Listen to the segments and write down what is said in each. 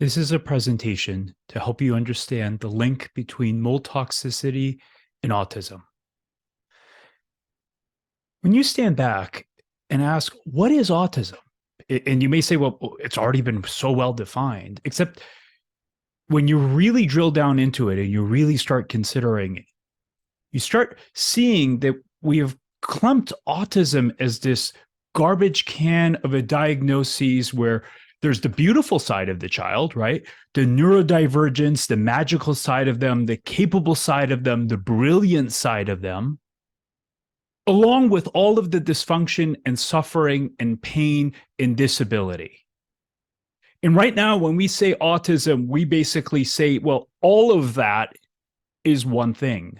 This is a presentation to help you understand the link between mold toxicity and autism. When you stand back and ask, what is autism? And you may say, well, it's already been so well defined, except when you really drill down into it and you really start considering it, you start seeing that we have clumped autism as this garbage can of a diagnosis where there's the beautiful side of the child, right? The neurodivergence, the magical side of them, the capable side of them, the brilliant side of them, along with all of the dysfunction and suffering and pain and disability. And right now, when we say autism, we basically say, well, all of that is one thing.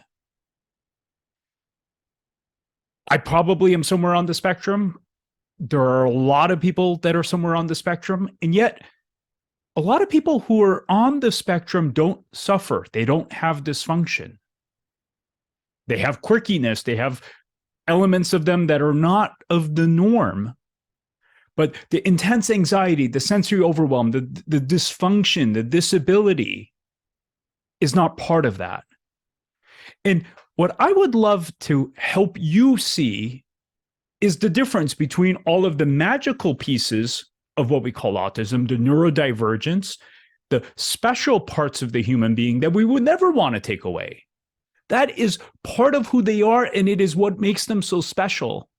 I probably am somewhere on the spectrum. There are a lot of people that are somewhere on the spectrum, and yet a lot of people who are on the spectrum don't suffer. They don't have dysfunction. They have quirkiness. They have elements of them that are not of the norm. But the intense anxiety, the sensory overwhelm, the dysfunction, the disability is not part of that. And what I would love to help you see is the difference between all of the magical pieces of what we call autism, the neurodivergence, the special parts of the human being that we would never want to take away. That is part of who they are, and it is what makes them so special.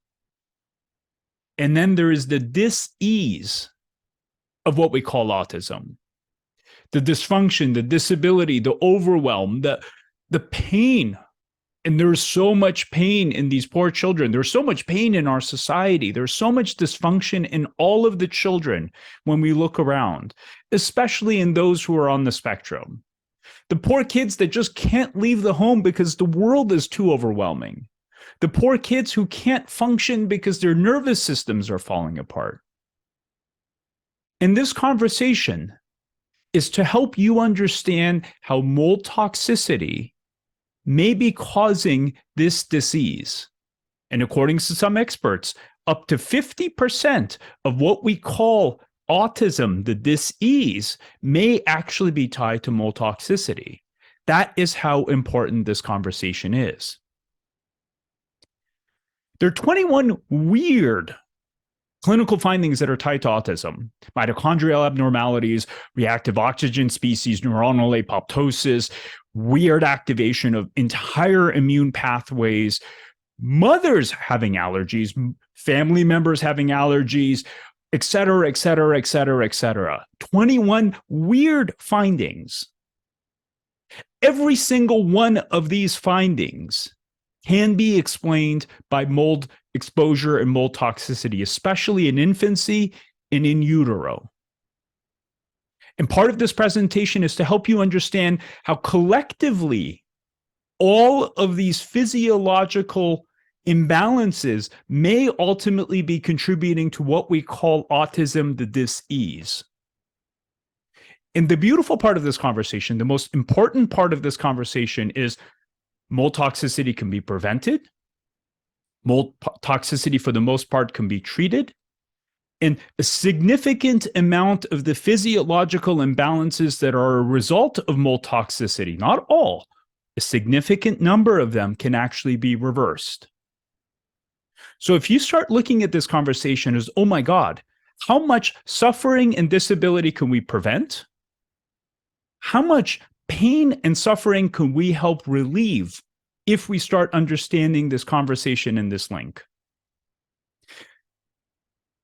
And then there is the dis-ease of what we call autism, the dysfunction, the disability, the overwhelm, the pain. And there's so much pain in these poor children. There's so much pain in our society. There's so much dysfunction in all of the children when we look around, especially in those who are on the spectrum. The poor kids that just can't leave the home because the world is too overwhelming. The poor kids who can't function because their nervous systems are falling apart. And this conversation is to help you understand how mold toxicity may be causing this disease. And according to some experts, up to 50% of what we call autism, the dis-ease, may actually be tied to mold toxicity. That is how important this conversation is. There are 21 weird clinical findings that are tied to autism: mitochondrial abnormalities, reactive oxygen species, neuronal apoptosis, weird activation of entire immune pathways, mothers having allergies, family members having allergies, et cetera, et cetera, et cetera, et cetera. 21 weird findings. Every single one of these findings can be explained by mold exposure and mold toxicity, especially in infancy and in utero. And part of this presentation is to help you understand how collectively all of these physiological imbalances may ultimately be contributing to what we call autism, the dis-ease. And the beautiful part of this conversation, the most important part of this conversation, is mold toxicity can be prevented. Mold toxicity, for the most part, can be treated. And a significant amount of the physiological imbalances that are a result of mold toxicity, not all, a significant number of them can actually be reversed. So if you start looking at this conversation as, oh my God, how much suffering and disability can we prevent? How much pain and suffering can we help relieve if we start understanding this conversation in this link?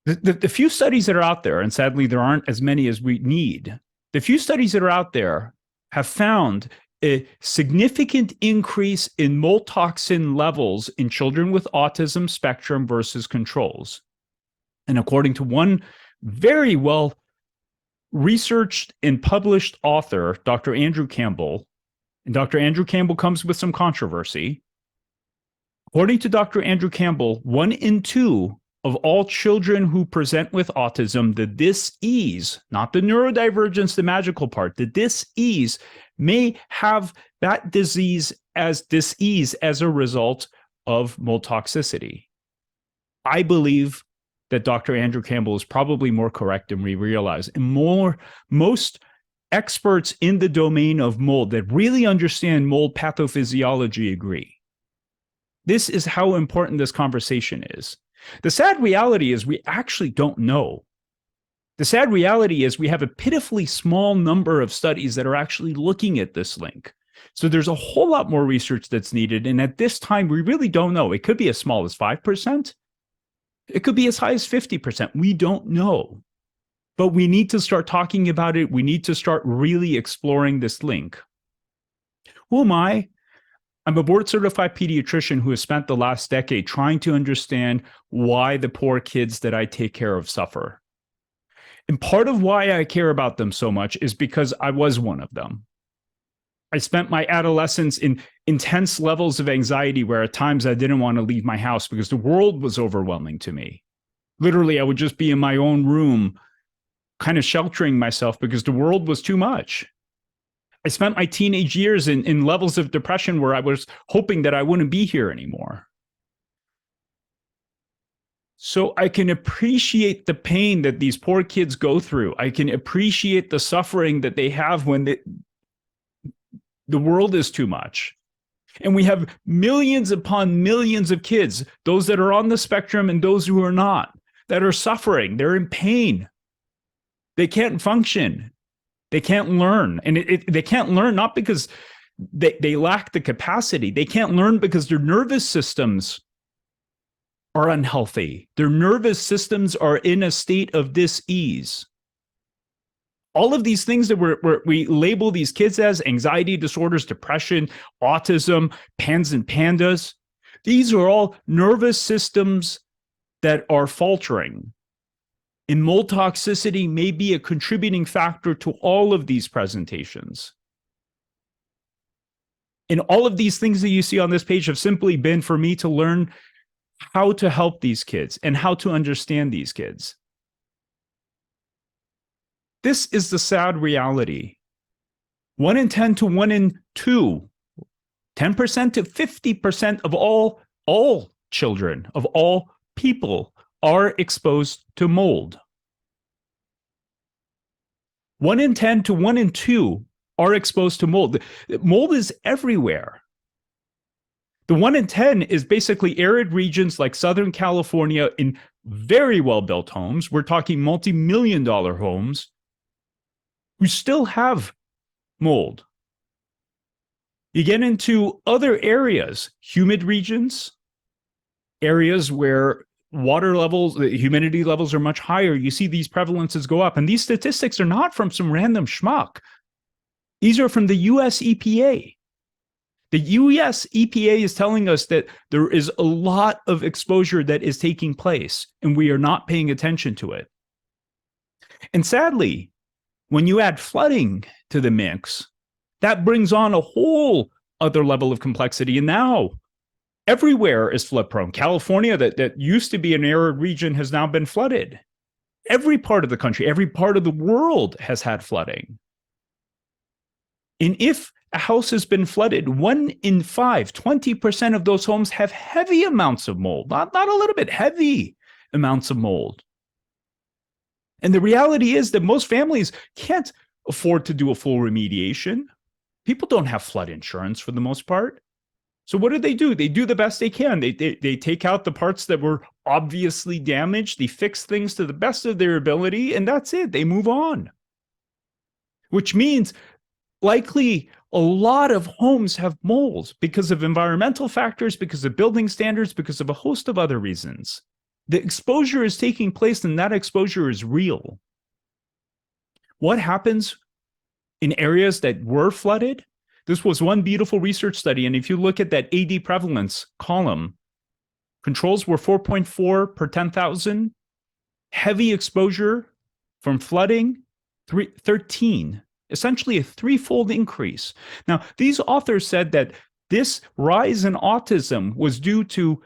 The few studies that are out there, and sadly there aren't as many as we need, the few studies that are out there have found a significant increase in mold toxin levels in children with autism spectrum versus controls. And according to one very well researched and published author, Dr. Andrew Campbell, and Dr. Andrew Campbell comes with some controversy. According to Dr. Andrew Campbell, 1 in 2 of all children who present with autism, the dis-ease, not the neurodivergence, the magical part, the dis-ease may have that disease as dis-ease as a result of mold toxicity. I believe that Dr. Andrew Campbell is probably more correct than we realize. And most experts in the domain of mold that really understand mold pathophysiology agree. This is how important this conversation is. The sad reality is we actually don't know. The sad reality is we have a pitifully small number of studies that are actually looking at this link. So there's a whole lot more research that's needed. And at this time, we really don't know. It could be as small as 5%. It could be as high as 50%. We don't know. But we need to start talking about it. We need to start really exploring this link. Who am I? I'm a board-certified pediatrician who has spent the last decade trying to understand why the poor kids that I take care of suffer. And part of why I care about them so much is because I was one of them. I spent my adolescence in intense levels of anxiety where at times I didn't want to leave my house because the world was overwhelming to me. Literally, I would just be in my own room, kind of sheltering myself because the world was too much. I spent my teenage years in levels of depression where I was hoping that I wouldn't be here anymore. So I can appreciate the pain that these poor kids go through. I can appreciate the suffering that they have when the world is too much. And we have millions upon millions of kids, those that are on the spectrum and those who are not, that are suffering. They're in pain. They can't function. They can't learn. And they can't learn not because they lack the capacity. They can't learn because their nervous systems are unhealthy. Their nervous systems are in a state of dis-ease. All of these things that we label these kids as, anxiety disorders, depression, autism, pans and pandas, these are all nervous systems that are faltering. And mold toxicity may be a contributing factor to all of these presentations. And all of these things that you see on this page have simply been for me to learn how to help these kids and how to understand these kids. This is the sad reality. 1 in 10 to 1 in 2, 10% to 50% of all children, of all people are exposed to mold. 1 in 10 to 1 in 2 are exposed to mold. Mold is everywhere. The 1 in 10 is basically arid regions like Southern California in very well-built homes. We're talking multi-million-dollar homes. We still have mold. You get into other areas, humid regions, areas where water levels, the humidity levels are much higher. You see these prevalences go up. And these statistics are not from some random schmuck. These are from the US EPA. The US EPA is telling us that there is a lot of exposure that is taking place, and we are not paying attention to it. And sadly, when you add flooding to the mix, that brings on a whole other level of complexity. And now everywhere is flood prone. California, that used to be an arid region, has now been flooded. Every part of the country, every part of the world has had flooding. And if a house has been flooded, 1 in 5, 20% of those homes have heavy amounts of mold, not a little bit, heavy amounts of mold. And the reality is that most families can't afford to do a full remediation. People don't have flood insurance for the most part. So what do? They do the best they can. They take out the parts that were obviously damaged. They fix things to the best of their ability, and that's it. They move on. Which means likely a lot of homes have mold because of environmental factors, because of building standards, because of a host of other reasons. The exposure is taking place, and that exposure is real. What happens in areas that were flooded? This was one beautiful research study, and if you look at that AD prevalence column, controls were 4.4 per 10,000. Heavy exposure from flooding, 13. Essentially a threefold increase. Now, these authors said that this rise in autism was due to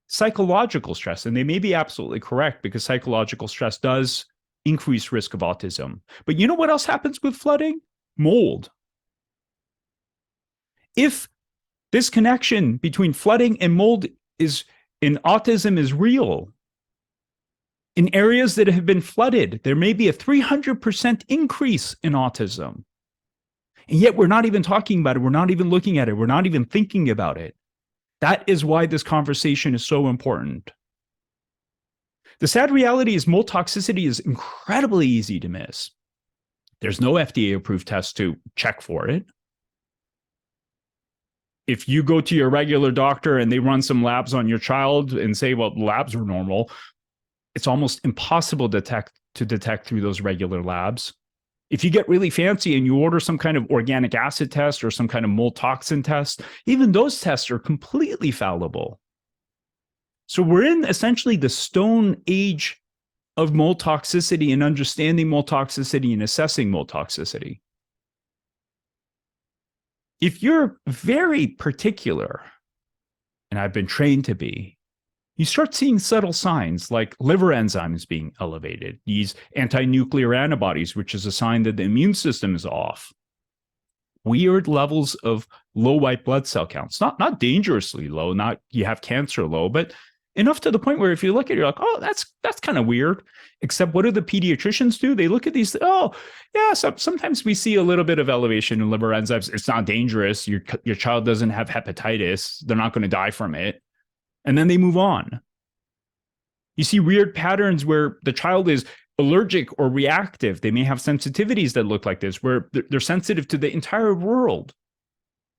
psychological stress, and they may be absolutely correct because psychological stress does increase risk of autism. But you know what else happens with flooding? Mold. If this connection between flooding and mold in autism is real, in areas that have been flooded, there may be a 300% increase in autism. And yet we're not even talking about it. We're not even looking at it. We're not even thinking about it. That is why this conversation is so important. The sad reality is mold toxicity is incredibly easy to miss. There's no FDA-approved test to check for it. If you go to your regular doctor and they run some labs on your child and say, well, labs are normal, it's almost impossible to detect through those regular labs. If you get really fancy and you order some kind of organic acid test or some kind of mold toxin test, even those tests are completely fallible. So we're in essentially the stone age of mold toxicity and understanding mold toxicity and assessing mold toxicity. If you're very particular, and I've been trained to be, you start seeing subtle signs like liver enzymes being elevated, these anti-nuclear antibodies, which is a sign that the immune system is off. Weird levels of low white blood cell counts, not dangerously low, not you have cancer low, but enough to the point where if you look at it, you're like, oh, that's kind of weird. Except what do the pediatricians do? They look at these, oh, yeah, sometimes we see a little bit of elevation in liver enzymes. It's not dangerous. Your child doesn't have hepatitis. They're not going to die from it. And then they move on. You see weird patterns where the child is allergic or reactive. They may have sensitivities that look like this, where they're sensitive to the entire world.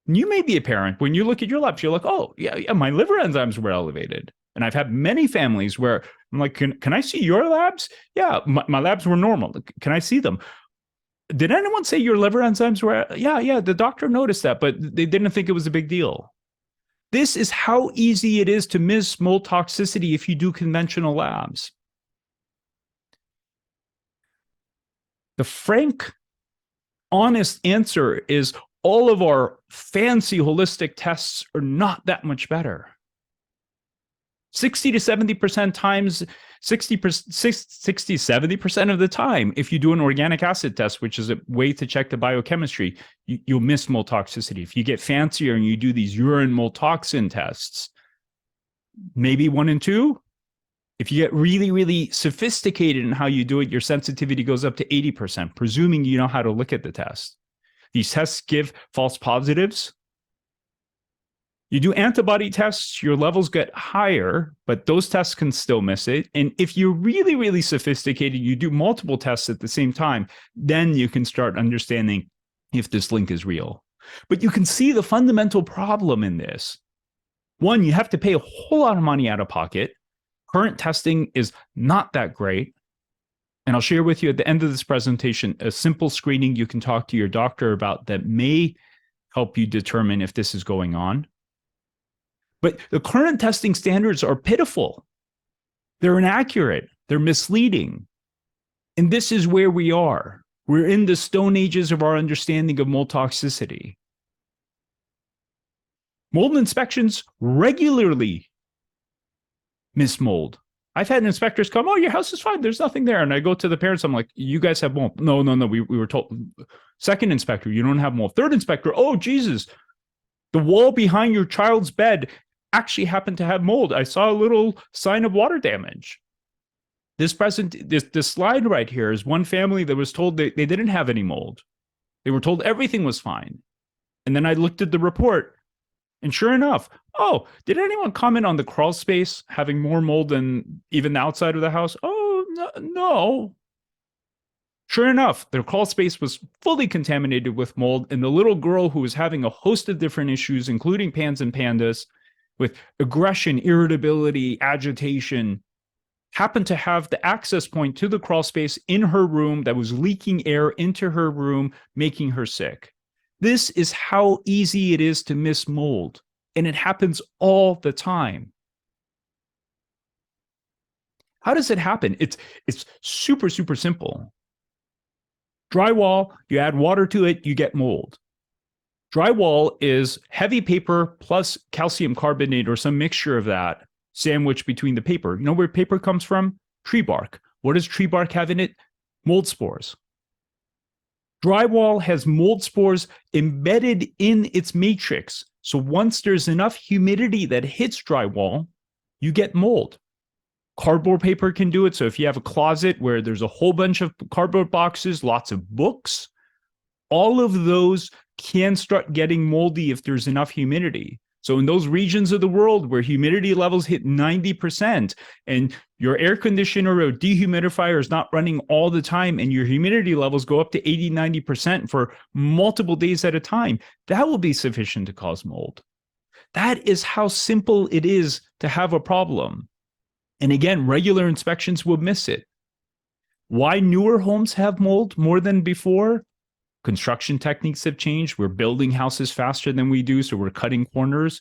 And you may be a parent. When you look at your labs, you're like, oh, yeah, my liver enzymes were elevated. And I've had many families where I'm like, can I see your labs? Yeah, my labs were normal. Can I see them? Did anyone say your liver enzymes were? Yeah, the doctor noticed that, but they didn't think it was a big deal. This is how easy it is to miss mold toxicity if you do conventional labs. The frank, honest answer is all of our fancy holistic tests are not that much better. 60 to 70% times, 70% of the time, if you do an organic acid test, which is a way to check the biochemistry, you'll miss mold toxicity. If you get fancier and you do these urine mold toxin tests, maybe 1 in 2. If you get really, really sophisticated in how you do it, your sensitivity goes up to 80%, presuming you know how to look at the test. These tests give false positives. You do antibody tests, your levels get higher, but those tests can still miss it. And if you're really, really sophisticated, you do multiple tests at the same time, then you can start understanding if this link is real. But you can see the fundamental problem in this. One, you have to pay a whole lot of money out of pocket. Current testing is not that great. And I'll share with you at the end of this presentation a simple screening you can talk to your doctor about that may help you determine if this is going on. But the current testing standards are pitiful. They're inaccurate. They're misleading. And this is where we are. We're in the stone ages of our understanding of mold toxicity. Mold inspections regularly miss mold. I've had inspectors come, oh, your house is fine. There's nothing there. And I go to the parents. I'm like, you guys have mold. No. We were told. Second inspector, you don't have mold. Third inspector, oh, Jesus. The wall behind your child's bed actually happened to have mold. I saw a little sign of water damage. This slide right here is one family that was told they didn't have any mold. They were told everything was fine. And then I looked at the report, and sure enough, oh, did anyone comment on the crawl space having more mold than even the outside of the house? Oh, no. Sure enough, their crawl space was fully contaminated with mold, and the little girl who was having a host of different issues, including PANS and PANDAS, with aggression, irritability, agitation, happened to have the access point to the crawl space in her room that was leaking air into her room, making her sick. This is how easy it is to miss mold, and it happens all the time. How does it happen? It's super, super simple. Drywall, you add water to it, you get mold. Drywall is heavy paper plus calcium carbonate or some mixture of that sandwiched between the paper. You know where paper comes from? Tree bark. What does tree bark have in it? Mold spores. Drywall has mold spores embedded in its matrix. So once there's enough humidity that hits drywall, you get mold. Cardboard paper can do it. So if you have a closet where there's a whole bunch of cardboard boxes, lots of books, all of those can start getting moldy if there's enough humidity. So in those regions of the world where humidity levels hit 90% and your air conditioner or dehumidifier is not running all the time and your humidity levels go up to 80, 90% for multiple days at a time, that will be sufficient to cause mold. That is how simple it is to have a problem. And again, regular inspections will miss it. Why newer homes have mold more than before? Construction techniques have changed. We're building houses faster than we do, so we're cutting corners.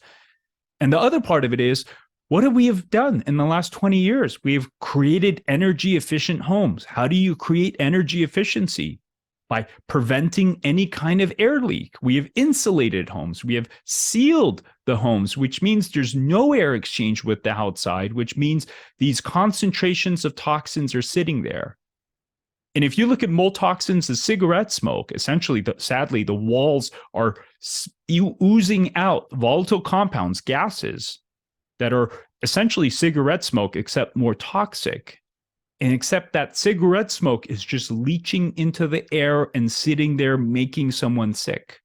And the other part of it is, what have we done in the last 20 years? We've created energy efficient homes. How do you create energy efficiency? By preventing any kind of air leak. We have insulated homes. We have sealed the homes, which means there's no air exchange with the outside, which means these concentrations of toxins are sitting there. And if you look at mold toxins as cigarette smoke, essentially, sadly, the walls are oozing out volatile compounds, gases that are essentially cigarette smoke, except more toxic. And except that cigarette smoke is just leaching into the air and sitting there making someone sick.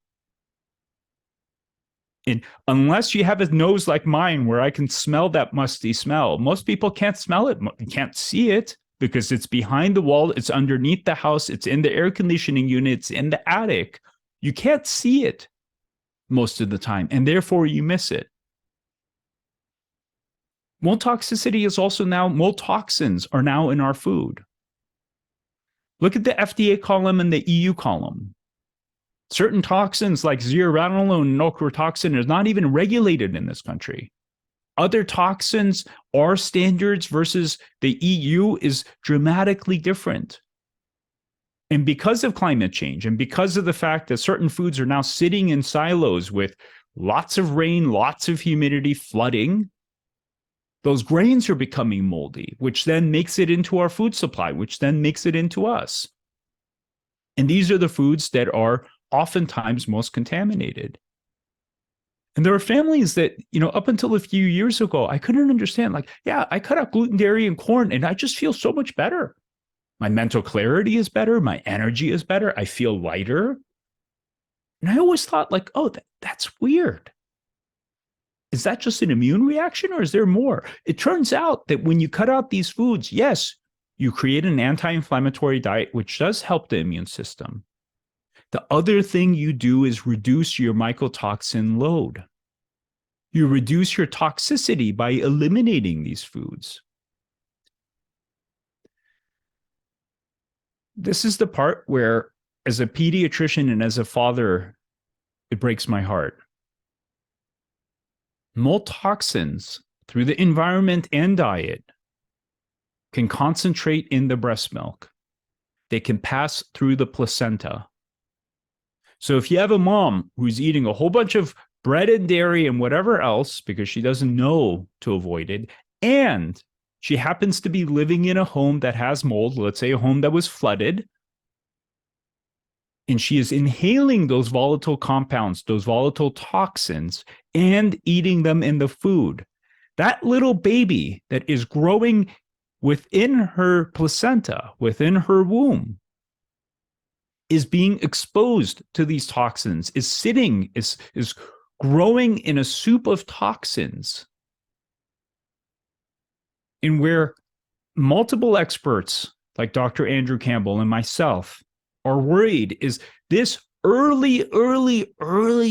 And unless you have a nose like mine where I can smell that musty smell, most people can't smell it, can't see it, because it's behind the wall, it's underneath the house, it's in the air conditioning unit, it's in the attic. You can't see it most of the time, and therefore you miss it. Mold toxicity is also now, mold toxins are now in our food. Look at the FDA column and the EU column. Certain toxins like zearalenone and ochratoxin is not even regulated in this country. Other toxins, our standards versus the EU is dramatically different. And because of climate change and because of the fact that certain foods are now sitting in silos with lots of rain, lots of humidity, flooding, those grains are becoming moldy, which then makes it into our food supply, which then makes it into us. And these are the foods that are oftentimes most contaminated. And there are families that, up until a few years ago, I couldn't understand. Like, yeah, I cut out gluten, dairy, and corn, and I just feel so much better. My mental clarity is better. My energy is better. I feel lighter. And I always thought, like, oh, that's weird. Is that just an immune reaction, or is there more? It turns out that when you cut out these foods, yes, you create an anti-inflammatory diet, which does help the immune system. The other thing you do is reduce your mycotoxin load. You reduce your toxicity by eliminating these foods. This is the part where, as a pediatrician and as a father, it breaks my heart. Mold toxins, through the environment and diet, can concentrate in the breast milk. They can pass through the placenta. So if you have a mom who's eating a whole bunch of bread and dairy and whatever else because she doesn't know to avoid it, and she happens to be living in a home that has mold, let's say a home that was flooded, and she is inhaling those volatile compounds, those volatile toxins, and eating them in the food, that little baby that is growing within her placenta, within her womb, is being exposed to these toxins, is growing in a soup of toxins. And where multiple experts like Dr. Andrew Campbell and myself are worried is this early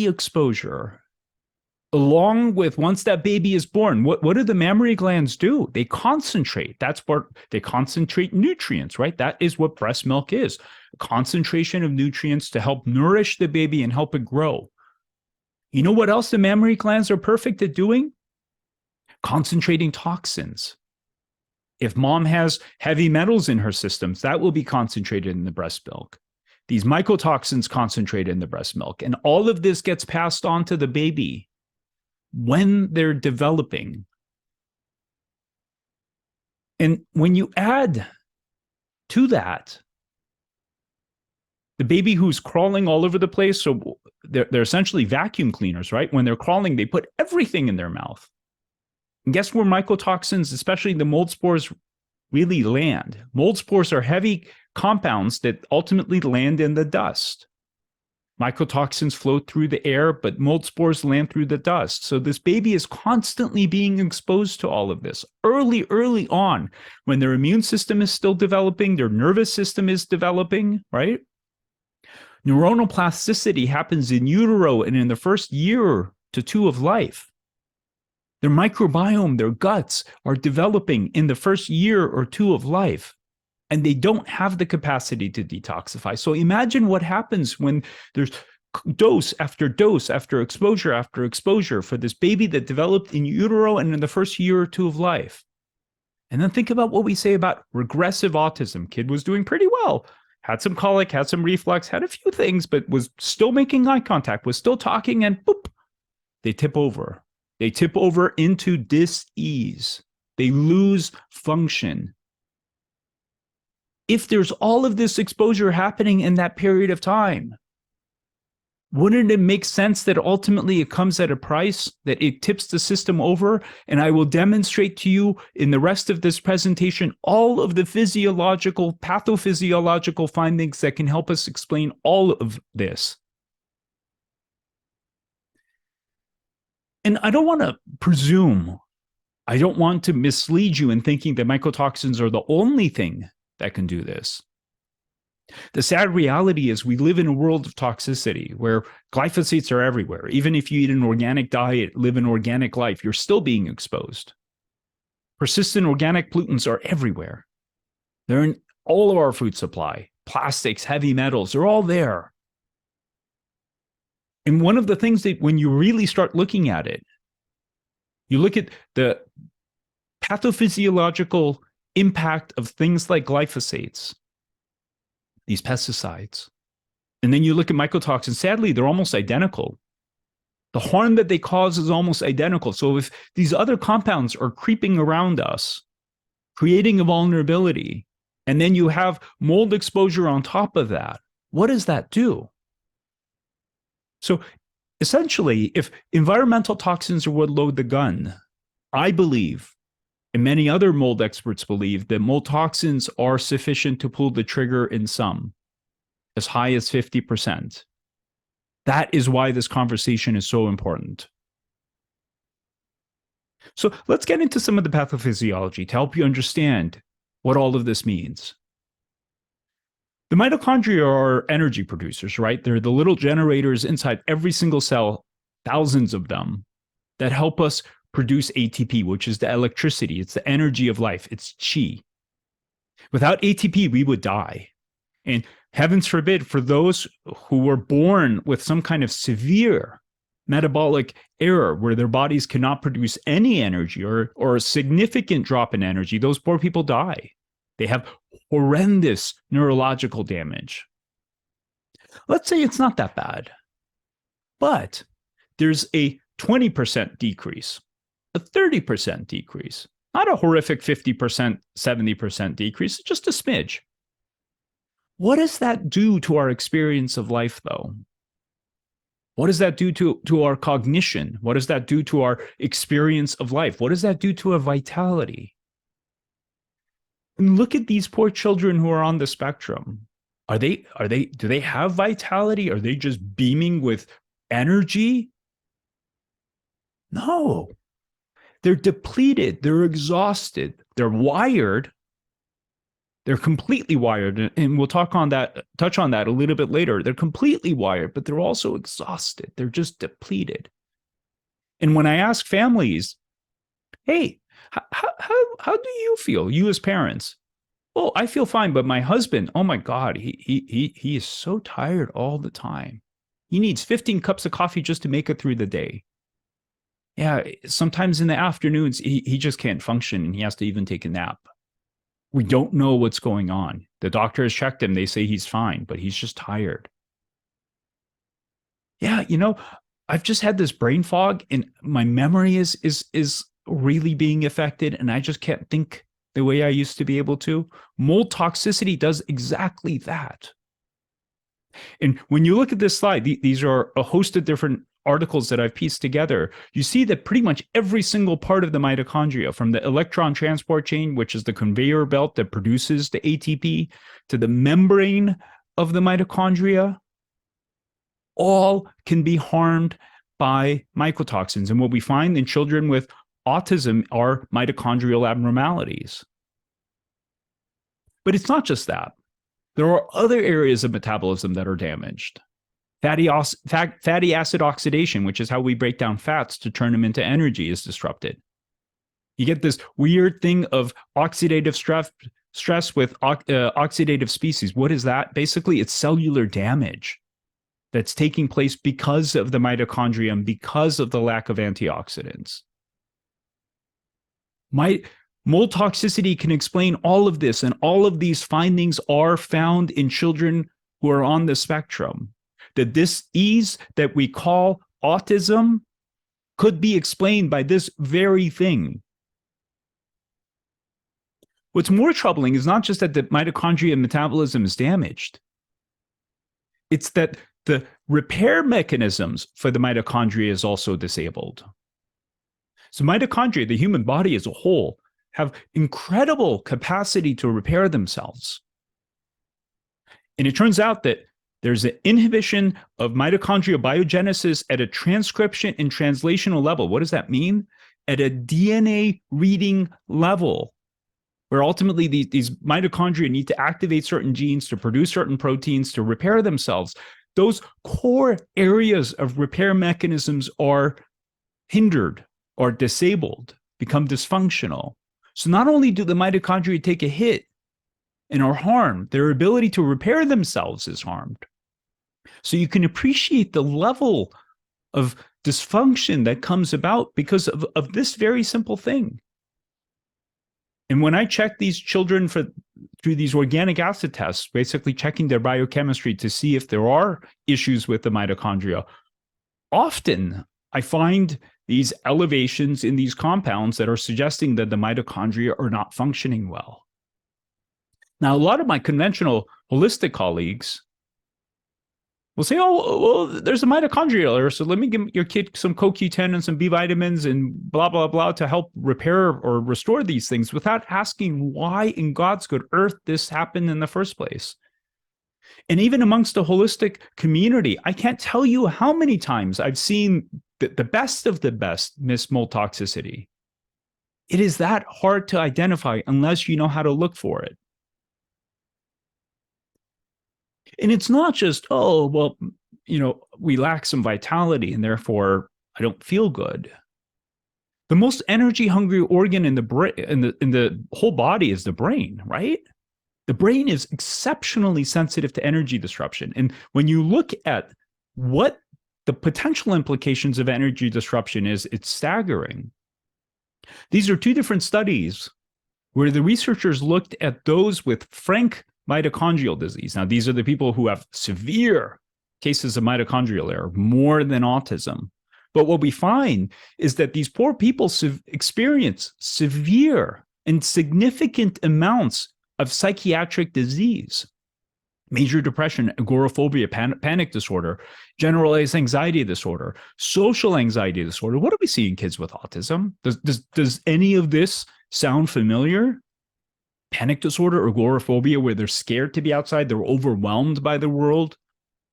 exposure, along with once that baby is born, what do the mammary glands do? They concentrate. That's what they concentrate nutrients, right? That is what breast milk is. A concentration of nutrients to help nourish the baby and help it grow. You know what else the mammary glands are perfect at doing? Concentrating toxins. If mom has heavy metals in her systems, that will be concentrated in the breast milk. These mycotoxins concentrate in the breast milk. And all of this gets passed on to the baby when they're developing. And when you add to that, the baby who's crawling all over the place, so they're essentially vacuum cleaners, right? When they're crawling, they put everything in their mouth. And guess where mycotoxins, especially the mold spores, really land? Mold spores are heavy compounds that ultimately land in the dust. Mycotoxins float through the air, but mold spores land through the dust. So this baby is constantly being exposed to all of this early on, when their immune system is still developing, their nervous system is developing, right? Neuronal plasticity happens in utero and in the first year to 2 of life. Their microbiome, their guts, are developing in the first year or 2 of life, and they don't have the capacity to detoxify. So imagine what happens when there's dose after dose after exposure for this baby that developed in utero and in the first year or 2 of life. And then think about what we say about regressive autism. Kid was doing pretty well, had some colic, had some reflux, had a few things, but was still making eye contact, was still talking, and boop, they tip over. They tip over into dis-ease. They lose function. If there's all of this exposure happening in that period of time, wouldn't it make sense that ultimately it comes at a price, that it tips the system over? And I will demonstrate to you in the rest of this presentation all of the physiological, pathophysiological findings that can help us explain all of this. And I don't want to presume, I don't want to mislead you in thinking that mycotoxins are the only thing that can do this. The sad reality is we live in a world of toxicity where glyphosates are everywhere. Even if you eat an organic diet, live an organic life, you're still being exposed. Persistent organic pollutants are everywhere. They're in all of our food supply. Plastics, heavy metals, they're all there. And one of the things that when you really start looking at it, you look at the pathophysiological impact of things like glyphosates, these pesticides, and then you look at mycotoxins, sadly, they're almost identical. The harm that they cause is almost identical. So if these other compounds are creeping around us, creating a vulnerability, and then you have mold exposure on top of that, what does that do? So essentially, if environmental toxins are what load the gun, I believe, and many other mold experts believe, that mold toxins are sufficient to pull the trigger in some, as high as 50%. That is why this conversation is so important. So let's get into some of the pathophysiology to help you understand what all of this means. The mitochondria are energy producers, right? They're the little generators inside every single cell, thousands of them, that help us produce ATP, which is the electricity. It's the energy of life. It's chi. Without ATP, we would die. And heavens forbid, for those who were born with some kind of severe metabolic error where their bodies cannot produce any energy or a significant drop in energy, those poor people die. They have horrendous neurological damage. Let's say it's not that bad, but there's a 20% decrease, a 30% decrease, not a horrific 50%, 70% decrease, just a smidge. What does that do to our experience of life, though? What does that do to our cognition? What does that do to our experience of life? What does that do to our vitality? And look at these poor children who are on the spectrum. Do they have vitality? Are they just beaming with energy? No. They're depleted. They're exhausted. They're wired. They're completely wired. And we'll touch on that a little bit later. They're completely wired, but they're also exhausted. They're just depleted. And when I ask families, hey, how do you feel, you as parents? Oh, I feel fine, but my husband, oh my God, he is so tired all the time. He needs 15 cups of coffee just to make it through the day. Yeah, sometimes in the afternoons, he just can't function and he has to even take a nap. We don't know what's going on. The doctor has checked him. They say he's fine, but he's just tired. Yeah, I've just had this brain fog and my memory is really being affected and I just can't think the way I used to be able to. Mold toxicity does exactly that. And when you look at this slide, these are a host of different articles that I've pieced together. You see that pretty much every single part of the mitochondria, from the electron transport chain, which is the conveyor belt that produces the ATP, to the membrane of the mitochondria, all can be harmed by mycotoxins. And what we find in children with autism are mitochondrial abnormalities. But it's not just that. There are other areas of metabolism that are damaged. Fatty acid oxidation, which is how we break down fats to turn them into energy, is disrupted. You get this weird thing of oxidative stress with oxidative species. What is that? Basically, it's cellular damage that's taking place because of the mitochondrium, because of the lack of antioxidants. Mold toxicity can explain all of this, and all of these findings are found in children who are on the spectrum. That this disease that we call autism could be explained by this very thing. What's more troubling is not just that the mitochondria metabolism is damaged. It's that the repair mechanisms for the mitochondria is also disabled. So mitochondria, the human body as a whole, have incredible capacity to repair themselves. And it turns out that there's an inhibition of mitochondrial biogenesis at a transcription and translational level. What does that mean? At a DNA reading level, where ultimately these mitochondria need to activate certain genes to produce certain proteins to repair themselves. Those core areas of repair mechanisms are hindered or disabled, become dysfunctional. So not only do the mitochondria take a hit and are harmed, their ability to repair themselves is harmed. So you can appreciate the level of dysfunction that comes about because of this very simple thing. And when I check these children through these organic acid tests, basically checking their biochemistry to see if there are issues with the mitochondria, often I find these elevations in these compounds that are suggesting that the mitochondria are not functioning well. Now, a lot of my conventional holistic colleagues will say, oh, well, there's a mitochondrial error, so let me give your kid some CoQ10 and some B vitamins and blah, blah, blah to help repair or restore these things without asking why in God's good earth this happened in the first place. And even amongst the holistic community, I can't tell you how many times I've seen the best of the best miss mold toxicity. It is that hard to identify unless you know how to look for it. And it's not just, oh, well, we lack some vitality and therefore I don't feel good. The most energy hungry organ in the whole body is the brain, right? The brain is exceptionally sensitive to energy disruption. And when you look at what the potential implications of energy disruption is, it's staggering. These are two different studies where the researchers looked at those with frank mitochondrial disease. Now, these are the people who have severe cases of mitochondrial error, more than autism. But what we find is that these poor people experience severe and significant amounts of psychiatric disease, major depression, agoraphobia, panic disorder, generalized anxiety disorder, social anxiety disorder. What do we see in kids with autism? Does any of this sound familiar? Panic disorder, agoraphobia, where they're scared to be outside, they're overwhelmed by the world,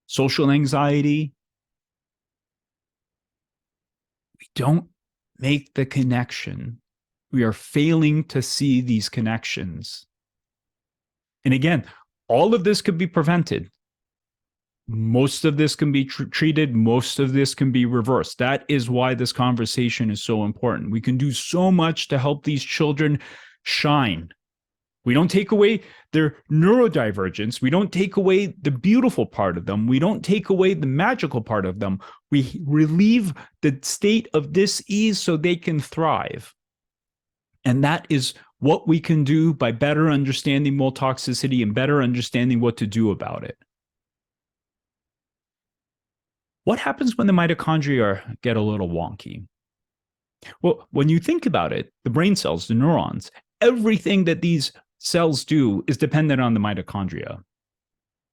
social anxiety. We don't make the connection. We are failing to see these connections. And again, all of this could be prevented. Most of this can be treated. Most of this can be reversed. That is why this conversation is so important. We can do so much to help these children shine. We don't take away their neurodivergence. We don't take away the beautiful part of them. We don't take away the magical part of them. We relieve the state of dis-ease so they can thrive. And that is what we can do by better understanding mold toxicity and better understanding what to do about it. What happens when the mitochondria get a little wonky? Well, when you think about it, the brain cells, the neurons, everything that these cells do is dependent on the mitochondria.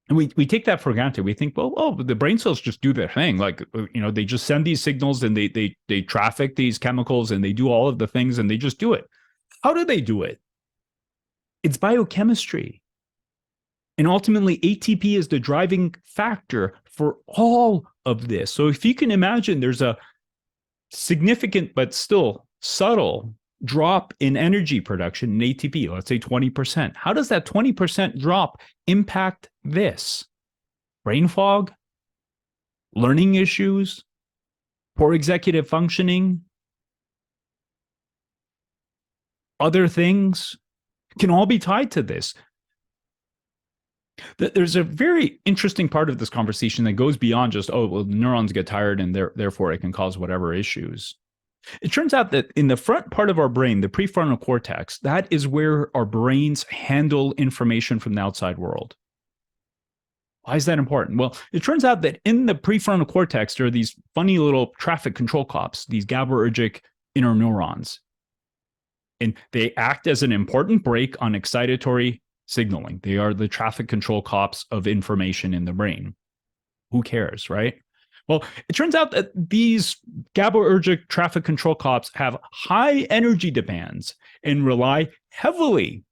And we take that for granted. We think, well, the brain cells just do their thing. Like, they just send these signals and they traffic these chemicals and they do all of the things and they just do it. How do they do it? It's biochemistry. And ultimately, ATP is the driving factor for all of this. So if you can imagine, there's a significant but still subtle drop in energy production in ATP, let's say 20%. How does that 20% drop impact this? Brain fog, learning issues, poor executive functioning, other things can all be tied to this. There's a very interesting part of this conversation that goes beyond just, oh, well, neurons get tired and therefore it can cause whatever issues. It turns out that in the front part of our brain, the prefrontal cortex, that is where our brains handle information from the outside world. Why is that important? Well, it turns out that in the prefrontal cortex, there are these funny little traffic control cops, these GABAergic interneurons. And they act as an important brake on excitatory signaling. They are the traffic control cops of information in the brain. Who cares, right? Well, it turns out that these GABAergic traffic control cops have high energy demands and rely heavily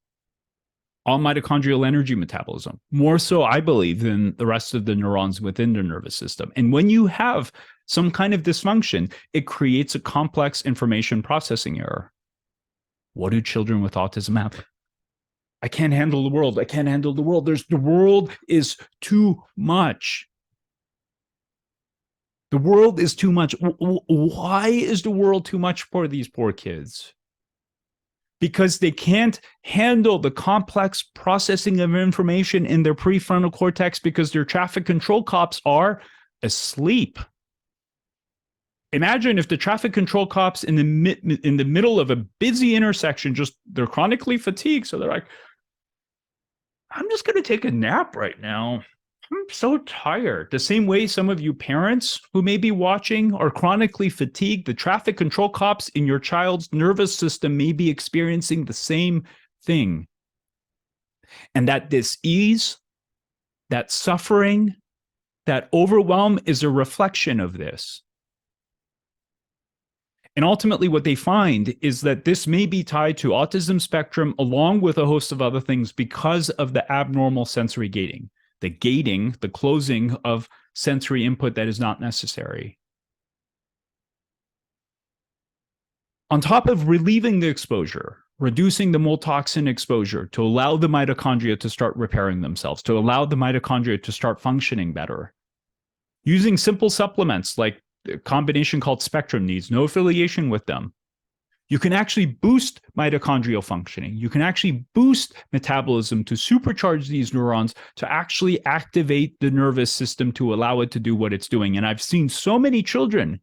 on mitochondrial energy metabolism, more so, I believe, than the rest of the neurons within the nervous system. And when you have some kind of dysfunction, it creates a complex information processing error. What do children with autism have? I can't handle the world. I can't handle the world. The world is too much. The world is too much. Why is the world too much for these poor kids? Because they can't handle the complex processing of information in their prefrontal cortex because their traffic control cops are asleep. Imagine if the traffic control cops in the middle of a busy intersection, they're chronically fatigued. So they're like, I'm just going to take a nap right now. I'm so tired. The same way some of you parents who may be watching are chronically fatigued, the traffic control cops in your child's nervous system may be experiencing the same thing. And that dis-ease, that suffering, that overwhelm is a reflection of this. And ultimately, what they find is that this may be tied to autism spectrum along with a host of other things because of the abnormal sensory gating. The gating, the closing of sensory input that is not necessary. On top of relieving the exposure, reducing the mold toxin exposure to allow the mitochondria to start repairing themselves, to allow the mitochondria to start functioning better. Using simple supplements like a combination called Spectrum needs, no affiliation with them. You can actually boost mitochondrial functioning. You can actually boost metabolism to supercharge these neurons to actually activate the nervous system to allow it to do what it's doing. And I've seen so many children,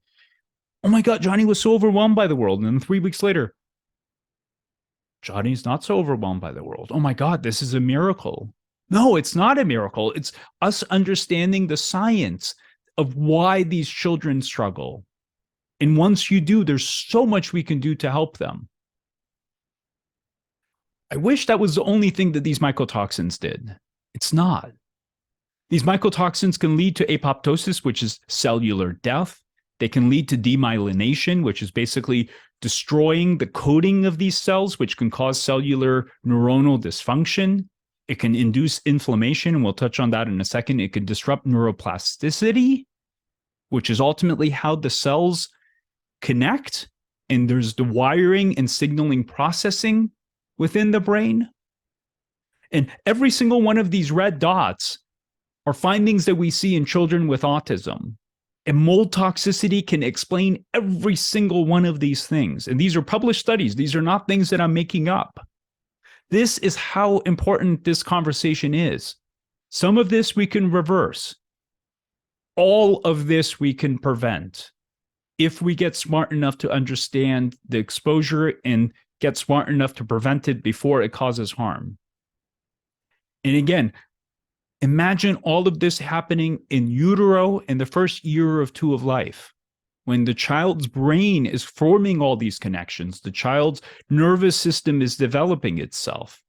oh my God, Johnny was so overwhelmed by the world. And then 3 weeks later, Johnny's not so overwhelmed by the world. Oh my God, this is a miracle. No, it's not a miracle. It's us understanding the science of why these children struggle. And once you do, there's so much we can do to help them. I wish that was the only thing that these mycotoxins did. It's not. These mycotoxins can lead to apoptosis, which is cellular death. They can lead to demyelination, which is basically destroying the coating of these cells, which can cause cellular neuronal dysfunction. It can induce inflammation, and we'll touch on that in a second. It can disrupt neuroplasticity, which is ultimately how the cells connect, and there's the wiring and signaling processing within the brain. And every single one of these red dots are findings that we see in children with autism. And mold toxicity can explain every single one of these things. And these are published studies. These are not things that I'm making up. This is how important this conversation is. Some of this we can reverse. All of this we can prevent if we get smart enough to understand the exposure and get smart enough to prevent it before it causes harm. And again, imagine all of this happening in utero in the first year or two of life, when the child's brain is forming all these connections, the child's nervous system is developing itself.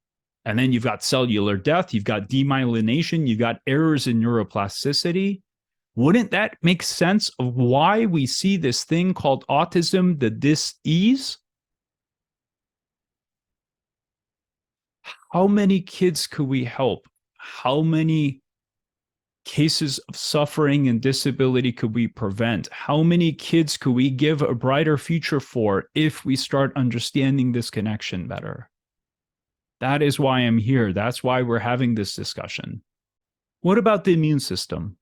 And then you've got cellular death, you've got demyelination, you've got errors in neuroplasticity. Wouldn't that make sense of why we see this thing called autism, the dis-ease? How many kids could we help? How many cases of suffering and disability could we prevent? How many kids could we give a brighter future for if we start understanding this connection better? That is why I'm here. That's why we're having this discussion. What about the immune system?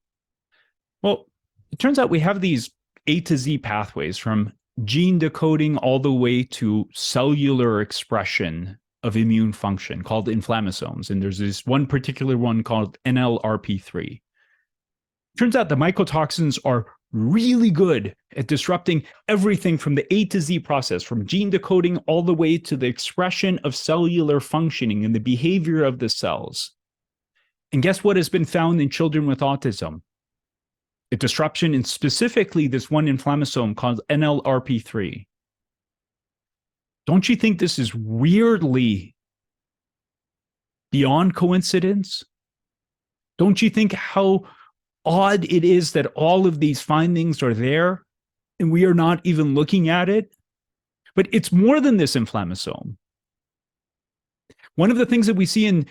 Well, it turns out we have these A to Z pathways from gene decoding all the way to cellular expression of immune function called inflammasomes. And there's this one particular one called NLRP3. Turns out the mycotoxins are really good at disrupting everything from the A to Z process, from gene decoding all the way to the expression of cellular functioning and the behavior of the cells. And guess what has been found in children with autism? A disruption in specifically this one inflammasome called NLRP3. Don't you think this is weirdly beyond coincidence? Don't you think how odd it is that all of these findings are there and we are not even looking at it? But it's more than this inflammasome. One of the things that we see in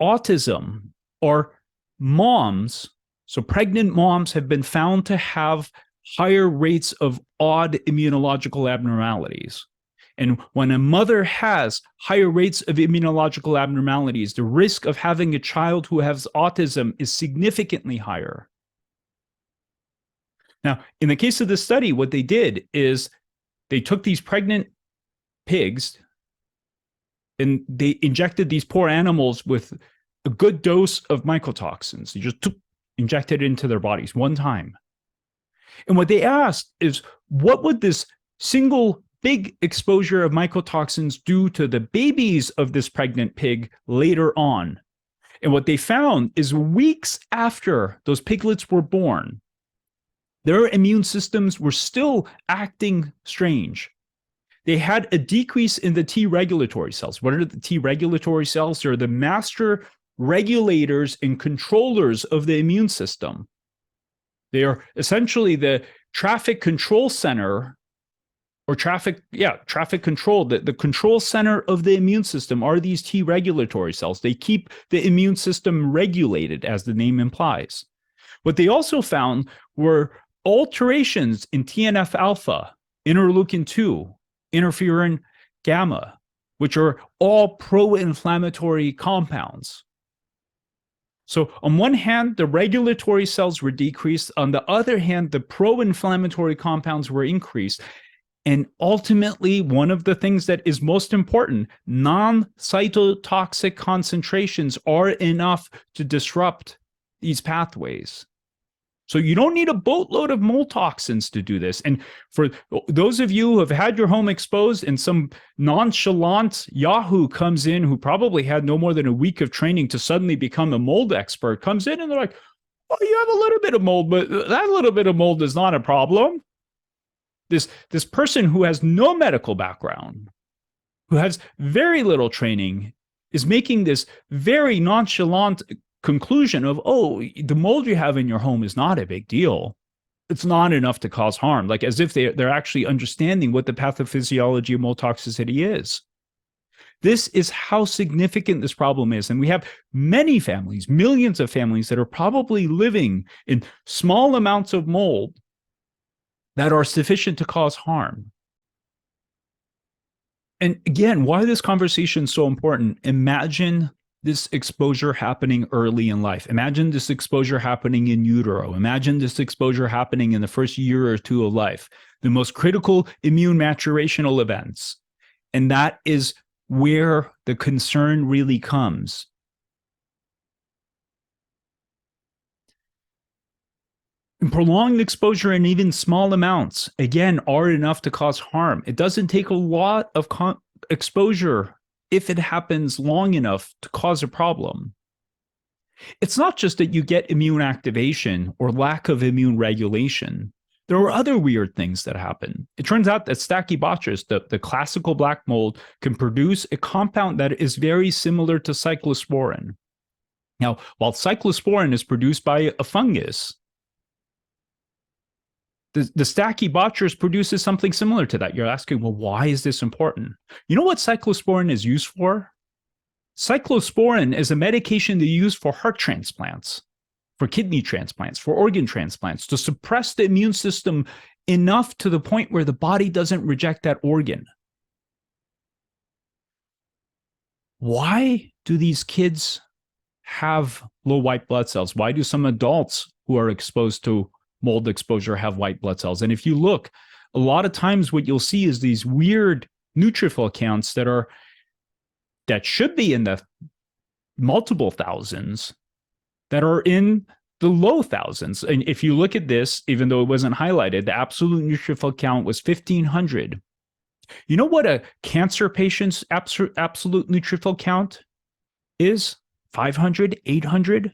autism are moms. So pregnant moms have been found to have higher rates of odd immunological abnormalities. And when a mother has higher rates of immunological abnormalities, the risk of having a child who has autism is significantly higher. Now, in the case of this study, what they did is they took these pregnant pigs and they injected these poor animals with a good dose of mycotoxins. They just injected it into their bodies one time. And what they asked is, what would this single big exposure of mycotoxins do to the babies of this pregnant pig later on? And what they found is weeks after those piglets were born, their immune systems were still acting strange. They had a decrease in the T regulatory cells. What are the T regulatory cells? They're the master regulators and controllers of the immune system. They are essentially the traffic control center or traffic control. The control center of the immune system are these T regulatory cells. They keep the immune system regulated, as the name implies. What they also found were alterations in TNF alpha, interleukin 2, interferon gamma, which are all pro-inflammatory compounds. So on one hand, the regulatory cells were decreased. On the other hand, the pro-inflammatory compounds were increased. And ultimately, one of the things that is most important, non-cytotoxic concentrations are enough to disrupt these pathways. So you don't need a boatload of mold toxins to do this. And for those of you who have had your home exposed and some nonchalant Yahoo comes in who probably had no more than a week of training to suddenly become a mold expert, comes in and they're like, oh, you have a little bit of mold, but that little bit of mold is not a problem. This person who has no medical background, who has very little training, is making this very nonchalant conclusion of, oh, the mold you have in your home is not a big deal. It's not enough to cause harm, like as if they're actually understanding what the pathophysiology of mold toxicity is. This is how significant this problem is. And we have many families, millions of families that are probably living in small amounts of mold that are sufficient to cause harm. And again, why this conversation is so important? Imagine this exposure happening early in life. Imagine this exposure happening in utero. Imagine this exposure happening in the first year or two of life, the most critical immune maturational events. And that is where the concern really comes. And prolonged exposure in even small amounts, again, are enough to cause harm. It doesn't take a lot of exposure if it happens long enough to cause a problem. It's not just that you get immune activation or lack of immune regulation. There are other weird things that happen. It turns out that Stachybotrys, the classical black mold, can produce a compound that is very similar to cyclosporin. Now, while cyclosporin is produced by a fungus, the Stachybotrys produces something similar to that. You're asking, well, why is this important? You know what cyclosporin is used for? Cyclosporin is a medication they use for heart transplants. for kidney transplants, for organ transplants, to suppress the immune system enough to the point where the body doesn't reject that organ. Why do these kids have low white blood cells? Why do some adults who are exposed to mold exposure have white blood cells? And if you look, a lot of times what you'll see is these weird neutrophil counts that should be in the multiple thousands that are in the low thousands. And if you look at this, even though it wasn't highlighted, the absolute neutrophil count was 1,500. You know what a cancer patient's absolute neutrophil count is? 500, 800.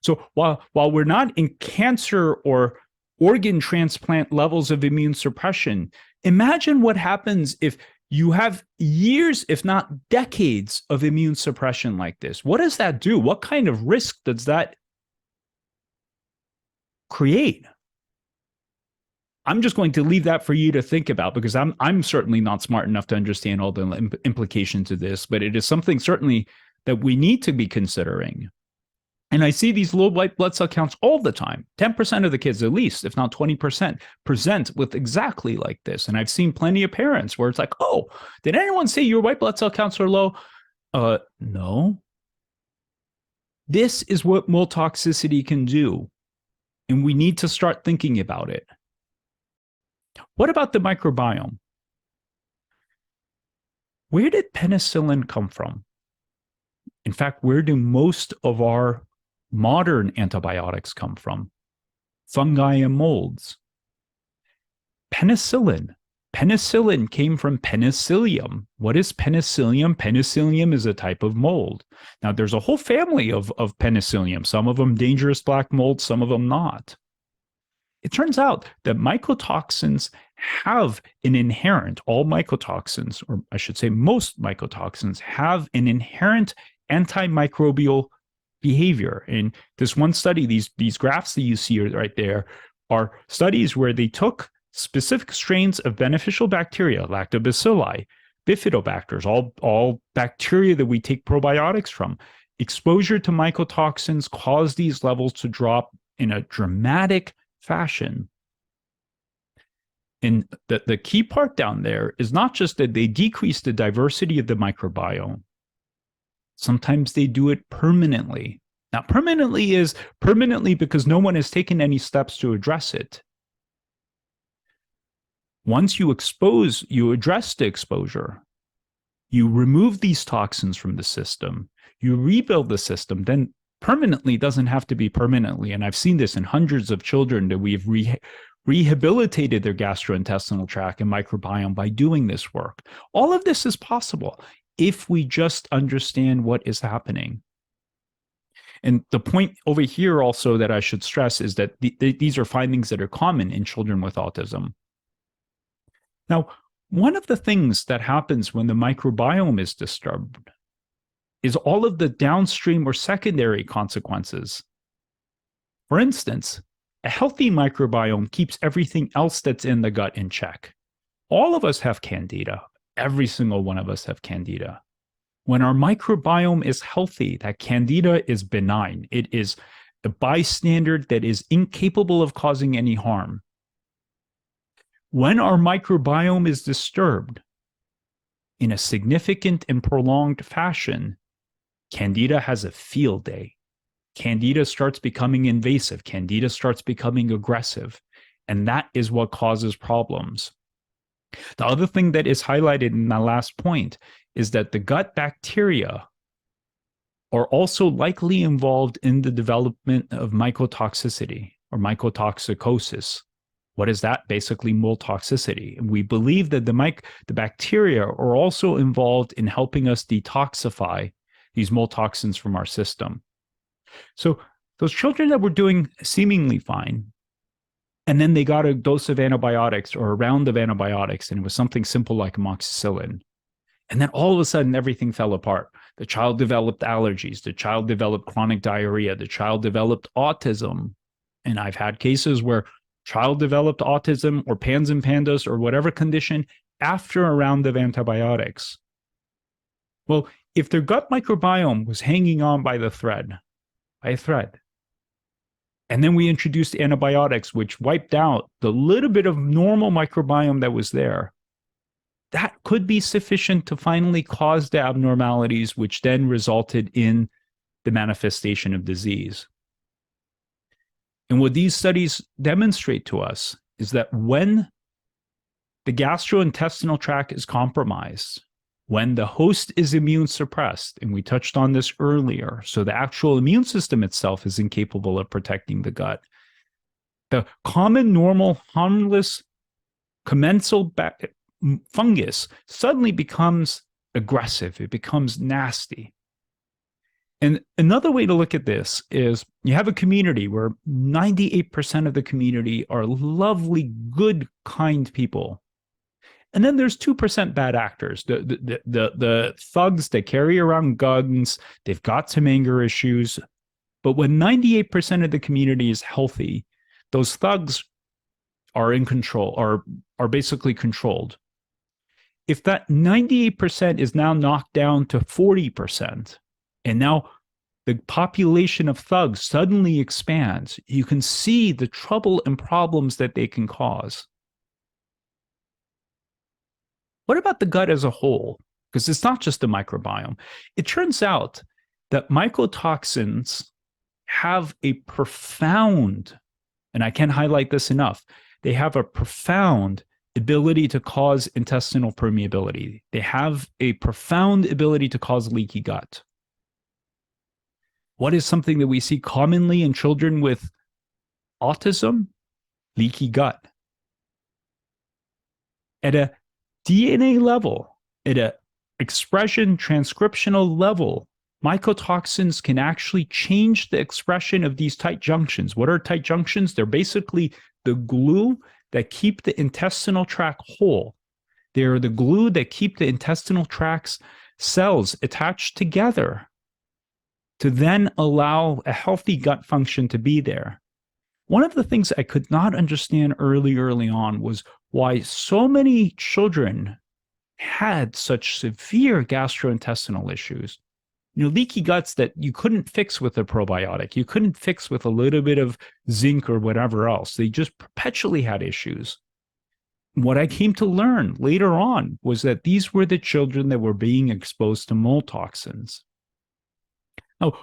So while we're not in cancer or organ transplant levels of immune suppression, imagine what happens if you have years, if not decades, of immune suppression like this. What does that do? What kind of risk does that create? I'm just going to leave that for you to think about, because I'm certainly not smart enough to understand all the implications of this, but it is something certainly that we need to be considering. And I see these low white blood cell counts all the time. 10% of the kids, at least, if not 20%, present with exactly like this. And I've seen plenty of parents where it's like, oh, did anyone say your white blood cell counts are low? No. This is what mold toxicity can do. And we need to start thinking about it. What about the microbiome? Where did penicillin come from? In fact, where do most of our modern antibiotics come from? Fungi and molds. Penicillin. Penicillin came from penicillium. What is penicillium? Penicillium is a type of mold. Now, there's a whole family of penicillium, some of them dangerous black mold, some of them not. It turns out that mycotoxins have an inherent, all mycotoxins, or I should say most mycotoxins, have an inherent antimicrobial behavior. In this one study, these graphs that you see right there are studies where they took specific strains of beneficial bacteria, lactobacilli, bifidobacters, all bacteria that we take probiotics from. Exposure to mycotoxins caused these levels to drop in a dramatic fashion. And the key part down there is not just that they decrease the diversity of the microbiome. Sometimes they do it permanently. Now, permanently is permanently because no one has taken any steps to address it. Once you address the exposure, you remove these toxins from the system, you rebuild the system, then permanently doesn't have to be permanently. And I've seen this in hundreds of children that we've rehabilitated their gastrointestinal tract and microbiome by doing this work. All of this is possible if we just understand what is happening. And the point over here also that I should stress is that these are findings that are common in children with autism. Now, one of the things that happens when the microbiome is disturbed is all of the downstream or secondary consequences. For instance, a healthy microbiome keeps everything else that's in the gut in check. All of us have candida. Every single one of us have candida. When our microbiome is healthy, that candida is benign. It is a bystander that is incapable of causing any harm. When our microbiome is disturbed in a significant and prolonged fashion, Candida has a field day. Candida starts becoming invasive. Candida starts becoming aggressive. And that is what causes problems. The other thing that is highlighted in my last point is that the gut bacteria are also likely involved in the development of mycotoxicity or mycotoxicosis. What is that? Basically, mold toxicity. And we believe that the bacteria are also involved in helping us detoxify these mold toxins from our system. So those children that were doing seemingly fine, and then they got a dose of antibiotics or a round of antibiotics, and it was something simple like amoxicillin. And then all of a sudden, everything fell apart. The child developed allergies. The child developed chronic diarrhea. The child developed autism. And I've had cases where child developed autism or PANS and PANDAS or whatever condition after a round of antibiotics. Well, if their gut microbiome was hanging on by a thread, And then we introduced antibiotics, which wiped out the little bit of normal microbiome that was there. That could be sufficient to finally cause the abnormalities, which then resulted in the manifestation of disease. And what these studies demonstrate to us is that when the gastrointestinal tract is compromised, when the host is immune suppressed, and we touched on this earlier, so the actual immune system itself is incapable of protecting the gut, the common, normal, harmless, commensal fungus suddenly becomes aggressive. It becomes nasty. And another way to look at this is you have a community where 98% of the community are lovely, good, kind people. And then there's 2% bad actors, the thugs that carry around guns. They've got some anger issues. But when 98% of the community is healthy, those thugs are in control, are basically controlled. If that 98% is now knocked down to 40%, and now the population of thugs suddenly expands, you can see the trouble and problems that they can cause. What about the gut as a whole? Because it's not just the microbiome. It turns out that mycotoxins have a profound, and I can't highlight this enough, they have a profound ability to cause intestinal permeability. They have a profound ability to cause leaky gut. What is something that we see commonly in children with autism? Leaky gut. At a DNA level, at an expression transcriptional level, mycotoxins can actually change the expression of these tight junctions. What are tight junctions? They're basically the glue that keep the intestinal tract whole. They're the glue that keep the intestinal tract's cells attached together to then allow a healthy gut function to be there. One of the things I could not understand early on was why so many children had such severe gastrointestinal issues. Leaky guts that you couldn't fix with a probiotic. You couldn't fix with a little bit of zinc or whatever else. They just perpetually had issues. What I came to learn later on was that these were the children that were being exposed to mold toxins. Now,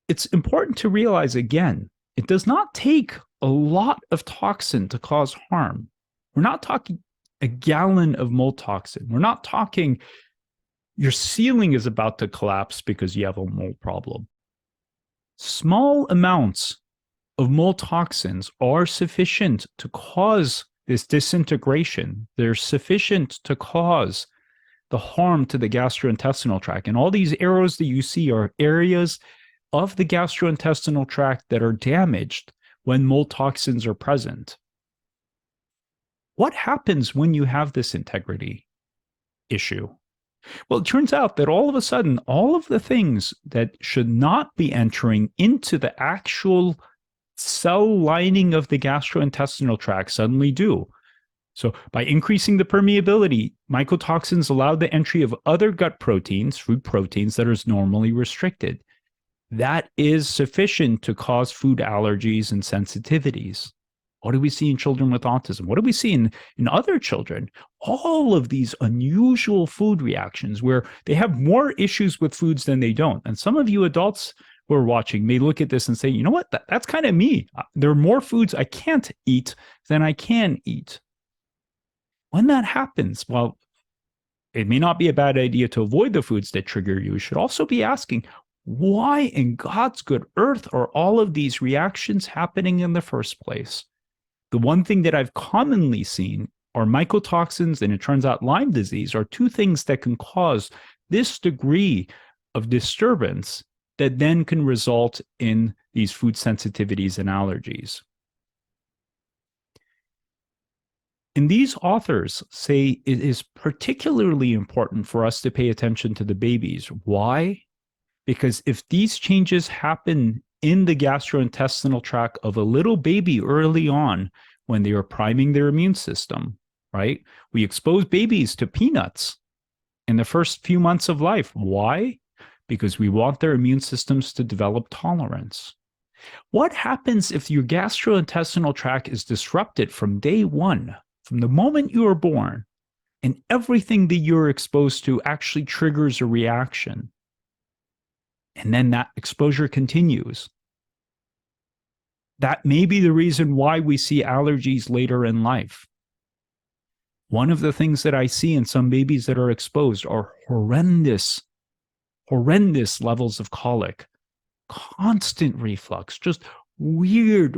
it's important to realize again, it does not take a lot of toxin to cause harm. We're not talking a gallon of mold toxin. We're not talking your ceiling is about to collapse because you have a mold problem. Small amounts of mold toxins are sufficient to cause this disintegration. They're sufficient to cause the harm to the gastrointestinal tract. And all these arrows that you see are areas of the gastrointestinal tract that are damaged when mold toxins are present. What happens when you have this integrity issue? Well, it turns out that all of a sudden, all of the things that should not be entering into the actual cell lining of the gastrointestinal tract suddenly do. So by increasing the permeability, mycotoxins allow the entry of other gut proteins, food proteins that are normally restricted. That is sufficient to cause food allergies and sensitivities. What do we see in children with autism? What do we see in other children? All of these unusual food reactions where they have more issues with foods than they don't. And some of you adults who are watching may look at this and say, you know what, that's kind of me. There are more foods I can't eat than I can eat. When that happens, well, it may not be a bad idea to avoid the foods that trigger you. You should also be asking, why in God's good earth are all of these reactions happening in the first place? The one thing that I've commonly seen are mycotoxins, and it turns out Lyme disease are two things that can cause this degree of disturbance that then can result in these food sensitivities and allergies. And these authors say it is particularly important for us to pay attention to the babies. Why? Because if these changes happen in the gastrointestinal tract of a little baby early on when they are priming their immune system, right? We expose babies to peanuts in the first few months of life. Why? Because we want their immune systems to develop tolerance. What happens if your gastrointestinal tract is disrupted from day one, from the moment you are born, and everything that you're exposed to actually triggers a reaction? And then that exposure continues. That may be the reason why we see allergies later in life. One of the things that I see in some babies that are exposed are horrendous levels of colic, constant reflux, just weird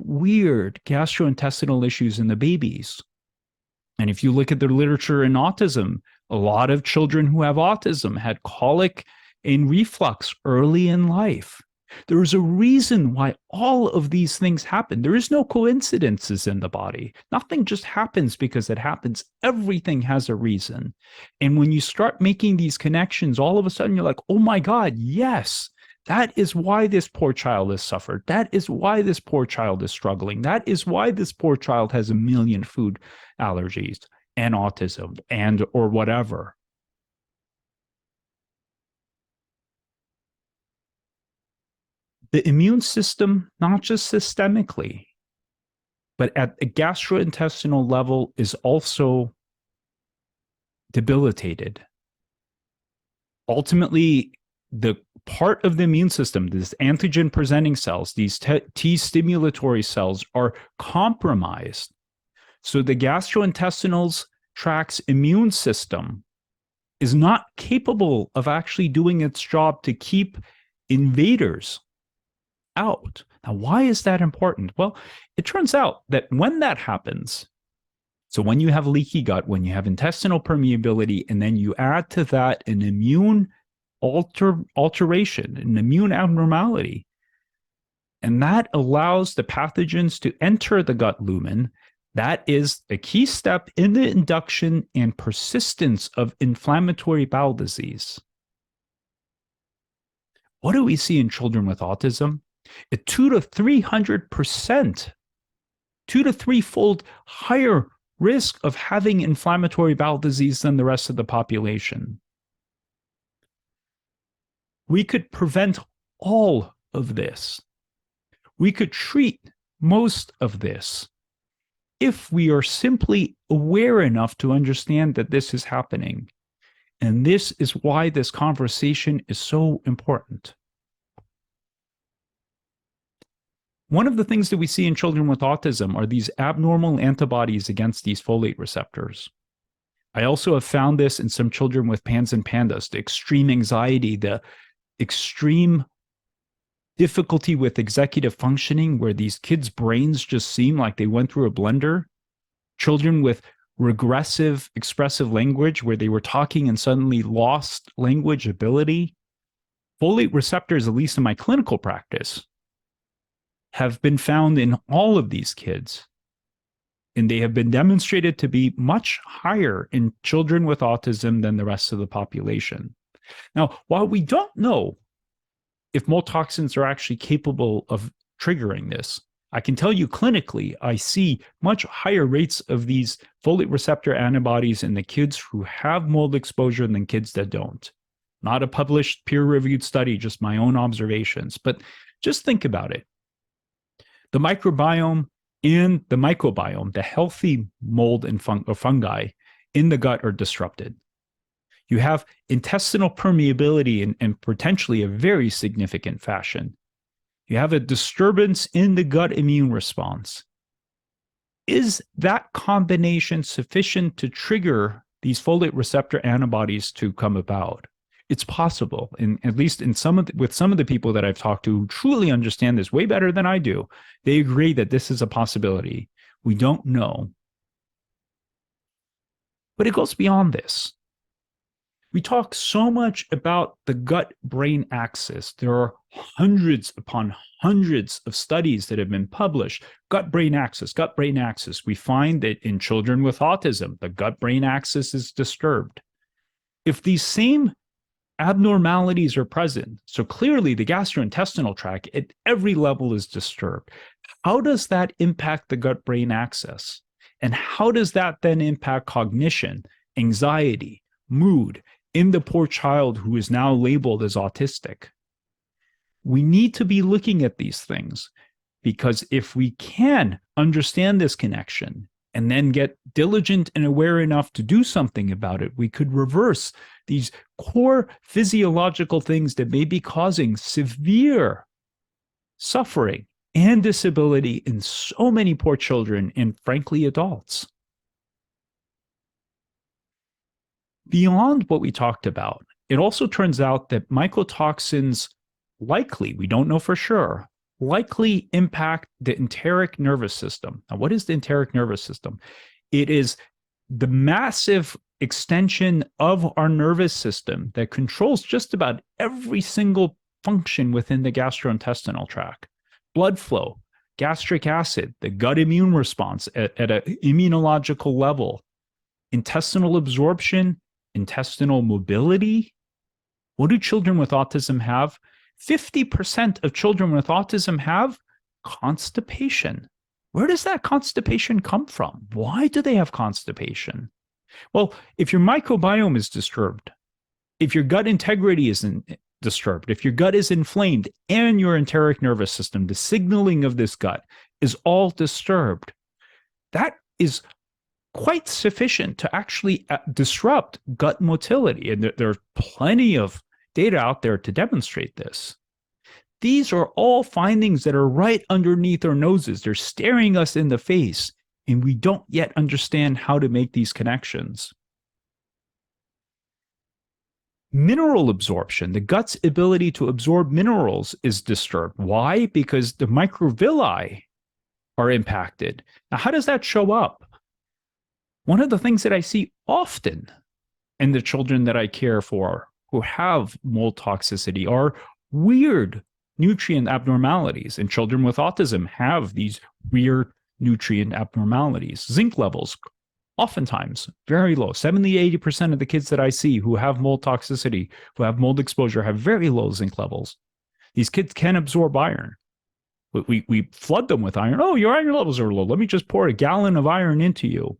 gastrointestinal issues in the babies. And if you look at the literature in autism, a lot of children who have autism had colic and reflux early in life. There is a reason why all of these things happen. There is no coincidences in the body. Nothing just happens because it happens. Everything has a reason. And when you start making these connections, all of a sudden you're like, oh my God, yes, that is why this poor child has suffered. That is why this poor child is struggling. That is why this poor child has a million food allergies and autism and or whatever. The immune system, not just systemically, but at the gastrointestinal level, is also debilitated. Ultimately, the part of the immune system, these antigen presenting cells, these T stimulatory cells, are compromised. So the gastrointestinal tract's immune system is not capable of actually doing its job to keep invaders out. Now, why is that important? Well, it turns out that when that happens, so when you have leaky gut, when you have intestinal permeability, and then you add to that an immune alteration, an immune abnormality, and that allows the pathogens to enter the gut lumen, that is a key step in the induction and persistence of inflammatory bowel disease. What do we see in children with autism? A 200 to 300%, 2 to 3-fold higher risk of having inflammatory bowel disease than the rest of the population. We could prevent all of this. We could treat most of this if we are simply aware enough to understand that this is happening. And this is why this conversation is so important. One of the things that we see in children with autism are these abnormal antibodies against these folate receptors. I also have found this in some children with PANS and PANDAS, the extreme anxiety, the extreme difficulty with executive functioning, where these kids' brains just seem like they went through a blender. Children with regressive expressive language, where they were talking and suddenly lost language ability. Folate receptors, at least in my clinical practice, have been found in all of these kids. And they have been demonstrated to be much higher in children with autism than the rest of the population. Now, while we don't know if mold toxins are actually capable of triggering this, I can tell you clinically, I see much higher rates of these folate receptor antibodies in the kids who have mold exposure than kids that don't. Not a published peer-reviewed study, just my own observations. But just think about it. The microbiome and the microbiome, the healthy mold and fungi in the gut, are disrupted. You have intestinal permeability in potentially a very significant fashion. You have a disturbance in the gut immune response. Is that combination sufficient to trigger these folate receptor antibodies to come about? It's possible, and at least in with some of the people that I've talked to who truly understand this way better than I do, they agree that this is a possibility. We don't know. But it goes beyond this. We talk so much about the gut-brain axis. There are hundreds upon hundreds of studies that have been published. Gut-brain axis, gut-brain axis. We find that in children with autism, the gut-brain axis is disturbed. If these same abnormalities are present, so clearly the gastrointestinal tract at every level is disturbed, how does that impact the gut-brain axis? And how does that then impact cognition, anxiety, mood, in the poor child who is now labeled as autistic? We need to be looking at these things. Because if we can understand this connection and then get diligent and aware enough to do something about it, we could reverse these core physiological things that may be causing severe suffering and disability in so many poor children and, frankly, adults. Beyond what we talked about, it also turns out that mycotoxins likely, we don't know for sure, likely impact the enteric nervous system. Now, what is the enteric nervous system? It is the massive extension of our nervous system that controls just about every single function within the gastrointestinal tract. Blood flow, gastric acid, the gut immune response at an immunological level, intestinal absorption, intestinal mobility. What do children with autism have? 50% of children with autism have constipation. Where does that constipation come from? Why do they have constipation? Well, if your microbiome is disturbed, if your gut integrity is disturbed, if your gut is inflamed and your enteric nervous system, the signaling of this gut is all disturbed, that is quite sufficient to actually disrupt gut motility. And there are plenty of data out there to demonstrate this. These are all findings that are right underneath our noses. They're staring us in the face, and we don't yet understand how to make these connections. Mineral absorption, the gut's ability to absorb minerals, is disturbed. Why? Because the microvilli are impacted. Now, how does that show up? One of the things that I see often in the children that I care for who have mold toxicity are weird nutrient abnormalities. And children with autism have these weird nutrient abnormalities. Zinc levels, oftentimes very low. 70-80% of the kids that I see who have mold toxicity, who have mold exposure, have very low zinc levels. These kids can absorb iron. We flood them with iron. Oh, your iron levels are low. Let me just pour a gallon of iron into you.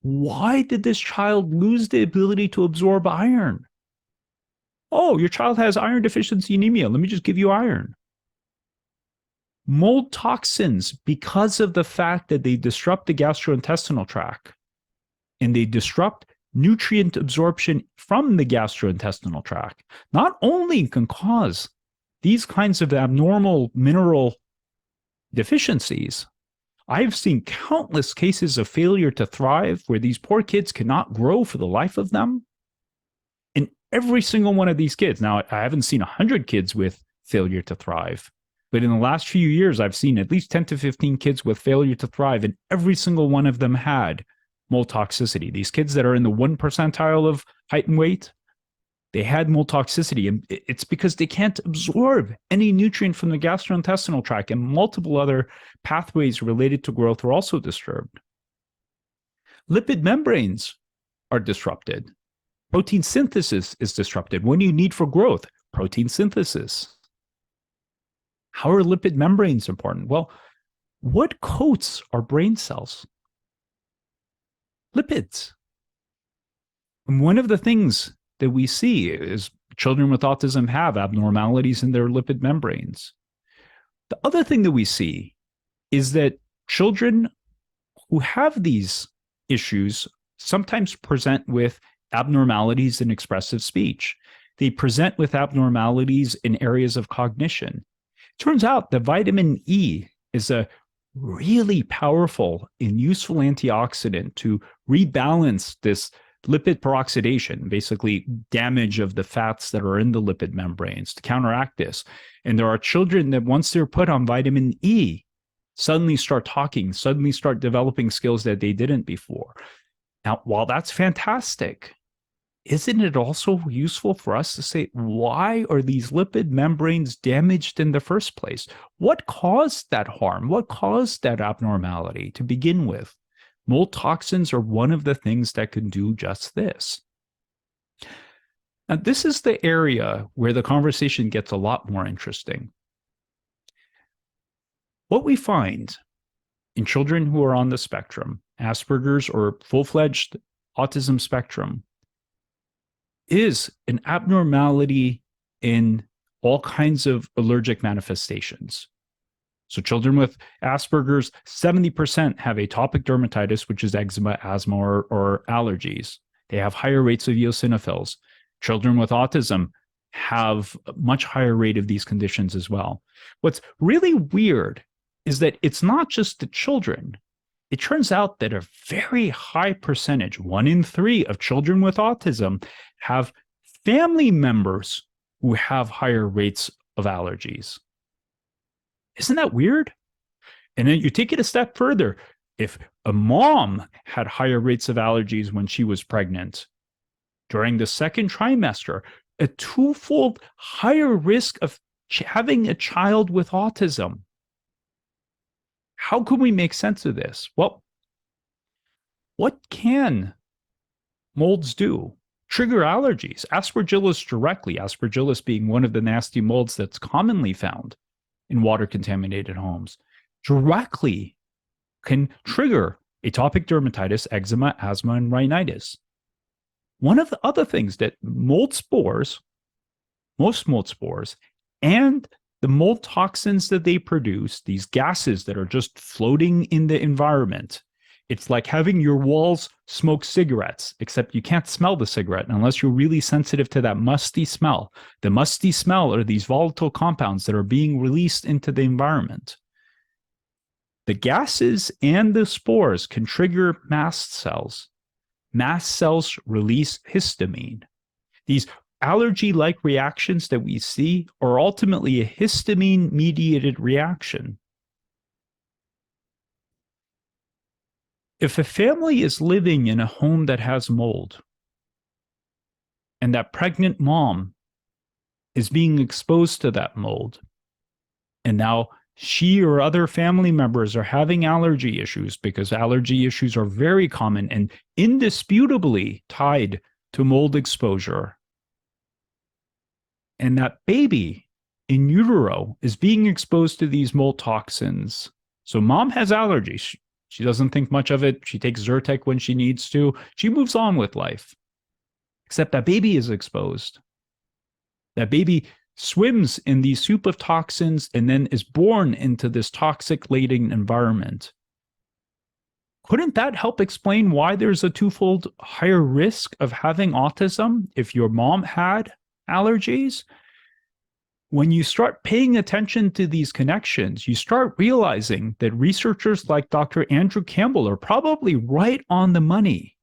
Why did this child lose the ability to absorb iron? Oh, your child has iron deficiency anemia. Let me just give you iron. Mold toxins, because of the fact that they disrupt the gastrointestinal tract and they disrupt nutrient absorption from the gastrointestinal tract, not only can cause these kinds of abnormal mineral deficiencies, I've seen countless cases of failure to thrive where these poor kids cannot grow for the life of them. And every single one of these kids, now I haven't seen 100 kids with failure to thrive, but in the last few years, I've seen at least 10 to 15 kids with failure to thrive, and every single one of them had mold toxicity. These kids that are in the 1 percentile of height and weight, they had mold toxicity, and it's because they can't absorb any nutrient from the gastrointestinal tract, and multiple other pathways related to growth are also disturbed. Lipid membranes are disrupted. Protein synthesis is disrupted. What do you need for growth? Protein synthesis. How are lipid membranes important? Well, what coats our brain cells? Lipids. And one of the things that we see is children with autism have abnormalities in their lipid membranes. The other thing that we see is that children who have these issues sometimes present with abnormalities in expressive speech. They present with abnormalities in areas of cognition. Turns out that vitamin E is a really powerful and useful antioxidant to rebalance this lipid peroxidation, basically damage of the fats that are in the lipid membranes, to counteract this. And there are children that once they're put on vitamin E, suddenly start talking, suddenly start developing skills that they didn't before. Now, while that's fantastic, isn't it also useful for us to say, why are these lipid membranes damaged in the first place? What caused that harm? What caused that abnormality to begin with? Mold toxins are one of the things that can do just this. Now, this is the area where the conversation gets a lot more interesting. What we find in children who are on the spectrum, Asperger's or full-fledged autism spectrum, is an abnormality in all kinds of allergic manifestations. So children with Asperger's, 70% have atopic dermatitis, which is eczema, asthma, or allergies. They have higher rates of eosinophils. Children with autism have a much higher rate of these conditions as well. What's really weird is that it's not just the children. It turns out that a very high percentage, 1 in 3 of children with autism, have family members who have higher rates of allergies. Isn't that weird? And then you take it a step further. If a mom had higher rates of allergies when she was pregnant, during the second trimester, a twofold higher risk of having a child with autism. How can we make sense of this? Well, what can molds do? Trigger allergies. Aspergillus directly, Aspergillus being one of the nasty molds that's commonly found in water-contaminated homes, directly can trigger atopic dermatitis, eczema, asthma, and rhinitis. One of the other things that mold spores, most mold spores, and the mold toxins that they produce, these gases that are just floating in the environment, it's like having your walls smoke cigarettes, except you can't smell the cigarette unless you're really sensitive to that musty smell. The musty smell are these volatile compounds that are being released into the environment. The gases and the spores can trigger mast cells. Mast cells release histamine. These allergy-like reactions that we see are ultimately a histamine-mediated reaction. If a family is living in a home that has mold, and that pregnant mom is being exposed to that mold, and now she or other family members are having allergy issues, because allergy issues are very common and indisputably tied to mold exposure, and that baby in utero is being exposed to these mold toxins. So mom has allergies. She doesn't think much of it. She takes Zyrtec when she needs to. She moves on with life. Except that baby is exposed. That baby swims in the soup of toxins and then is born into this toxic-laden environment. Couldn't that help explain why there's a twofold higher risk of having autism if your mom had allergies? When you start paying attention to these connections, you start realizing that researchers like Dr. Andrew Campbell are probably right on the money.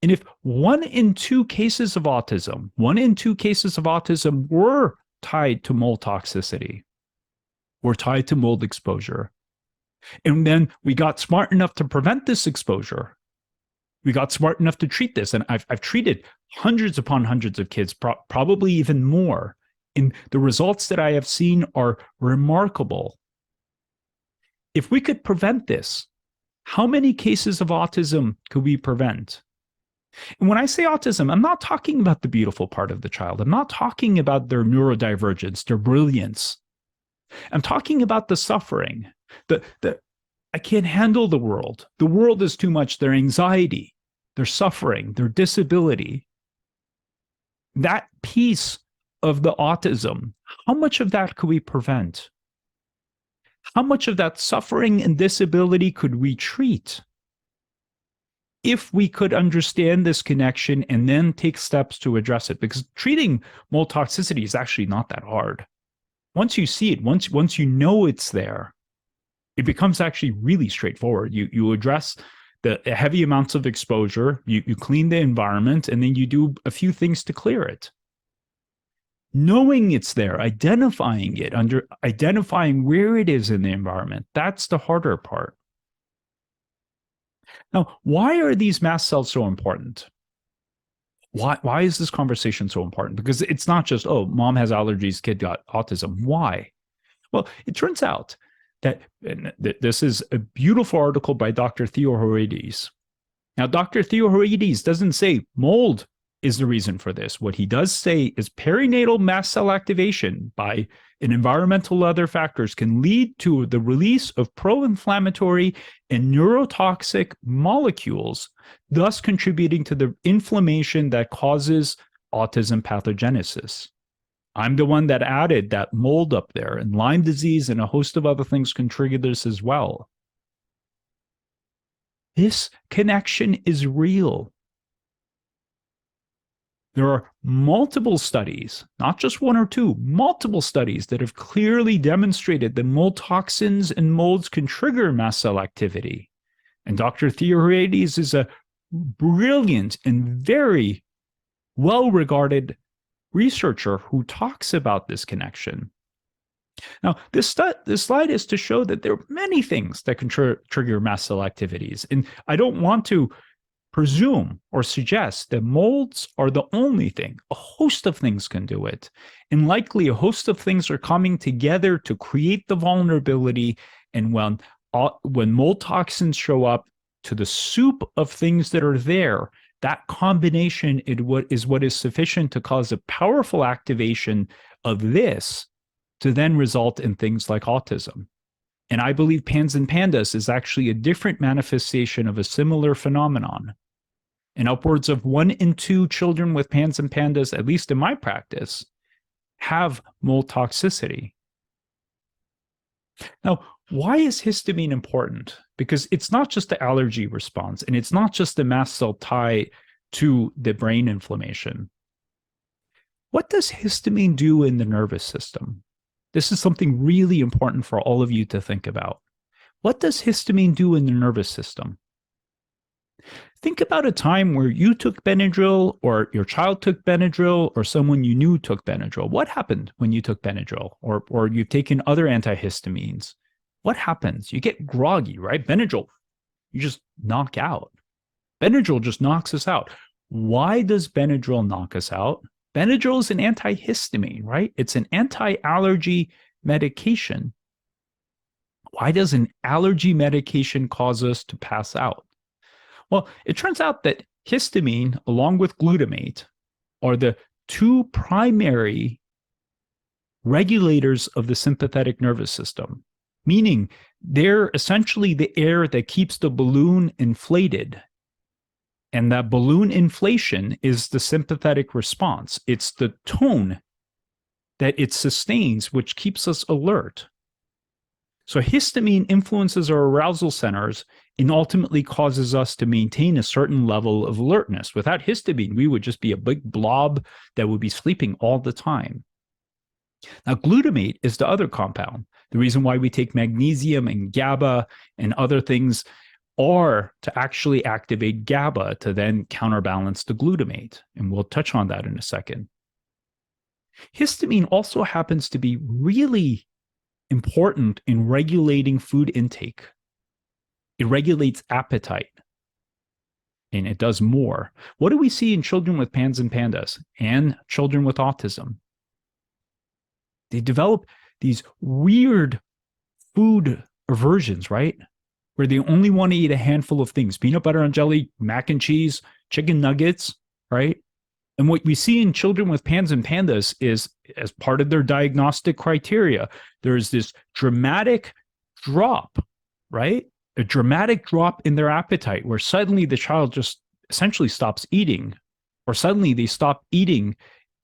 And if 1 in 2 cases of autism, 1 in 2 cases of autism were tied to mold toxicity, were tied to mold exposure, and then we got smart enough to prevent this exposure, we got smart enough to treat this, and I've treated hundreds upon hundreds of kids, probably even more, and the results that I have seen are remarkable. If we could prevent this, how many cases of autism could we prevent? And when I say autism, I'm not talking about the beautiful part of the child. I'm not talking about their neurodivergence, their brilliance. I'm talking about the suffering, I can't handle the world. The world is too much, their anxiety, their suffering, their disability. That piece of the autism, how much of that could we prevent? How much of that suffering and disability could we treat if we could understand this connection and then take steps to address it? Because treating mold toxicity is actually not that hard. Once you see it, once you know it's there, it becomes actually really straightforward. You address the heavy amounts of exposure, you clean the environment, and then you do a few things to clear it. Knowing it's there, identifying it, identifying where it is in the environment, that's the harder part. Now, why are these mast cells so important? Why is this conversation so important? Because it's not just, oh, mom has allergies, kid got autism. Why? Well, it turns out that this is a beautiful article by Dr. Theoharides. Now, Dr. Theoharides doesn't say mold is the reason for this. What he does say is perinatal mast cell activation by an environmental other factors can lead to the release of pro-inflammatory and neurotoxic molecules, thus contributing to the inflammation that causes autism pathogenesis. I'm the one that added that mold up there, and Lyme disease and a host of other things can trigger this as well. This connection is real. There are multiple studies, not just one or two, multiple studies that have clearly demonstrated that mold toxins and molds can trigger mast cell activity. And Dr. Theoharides is a brilliant and very well-regarded researcher who talks about this connection. Now, this slide is to show that there are many things that can trigger mast cell activities. And I don't want to presume or suggest that molds are the only thing. A host of things can do it. And likely a host of things are coming together to create the vulnerability. And when mold toxins show up to the soup of things that are there, that combination is what is sufficient to cause a powerful activation of this to then result in things like autism. And I believe PANS and PANDAS is actually a different manifestation of a similar phenomenon. And upwards of 1 in 2 children with PANS and PANDAS, at least in my practice, have mold toxicity. Now, why is histamine important? Because it's not just the allergy response, and it's not just the mast cell tie to the brain inflammation. What does histamine do in the nervous system? This is something really important for all of you to think about. What does histamine do in the nervous system? Think about a time where you took Benadryl, or your child took Benadryl, or someone you knew took Benadryl. What happened when you took Benadryl, or you've taken other antihistamines? What happens? You get groggy, right? Benadryl, you just knock out. Benadryl just knocks us out. Why does Benadryl knock us out? Benadryl is an antihistamine, right? It's an anti-allergy medication. Why does an allergy medication cause us to pass out? Well, it turns out that histamine, along with glutamate, are the two primary regulators of the sympathetic nervous system, meaning they're essentially the air that keeps the balloon inflated. And that balloon inflation is the sympathetic response. It's the tone that it sustains, which keeps us alert. So histamine influences our arousal centers and ultimately causes us to maintain a certain level of alertness. Without histamine, we would just be a big blob that would be sleeping all the time. Now, glutamate is the other compound. The reason why we take magnesium and GABA and other things are to actually activate GABA to then counterbalance the glutamate. And we'll touch on that in a second. Histamine also happens to be really important in regulating food intake. It regulates appetite, and it does more. What do we see in children with PANS and PANDAS and children with autism? They develop these weird food aversions, right? Where they only want to eat a handful of things: peanut butter and jelly, mac and cheese, chicken nuggets, right? And what we see in children with PANS and PANDAS is, as part of their diagnostic criteria, there's this dramatic drop, right? A dramatic drop in their appetite, where suddenly the child just essentially stops eating, or suddenly they stop eating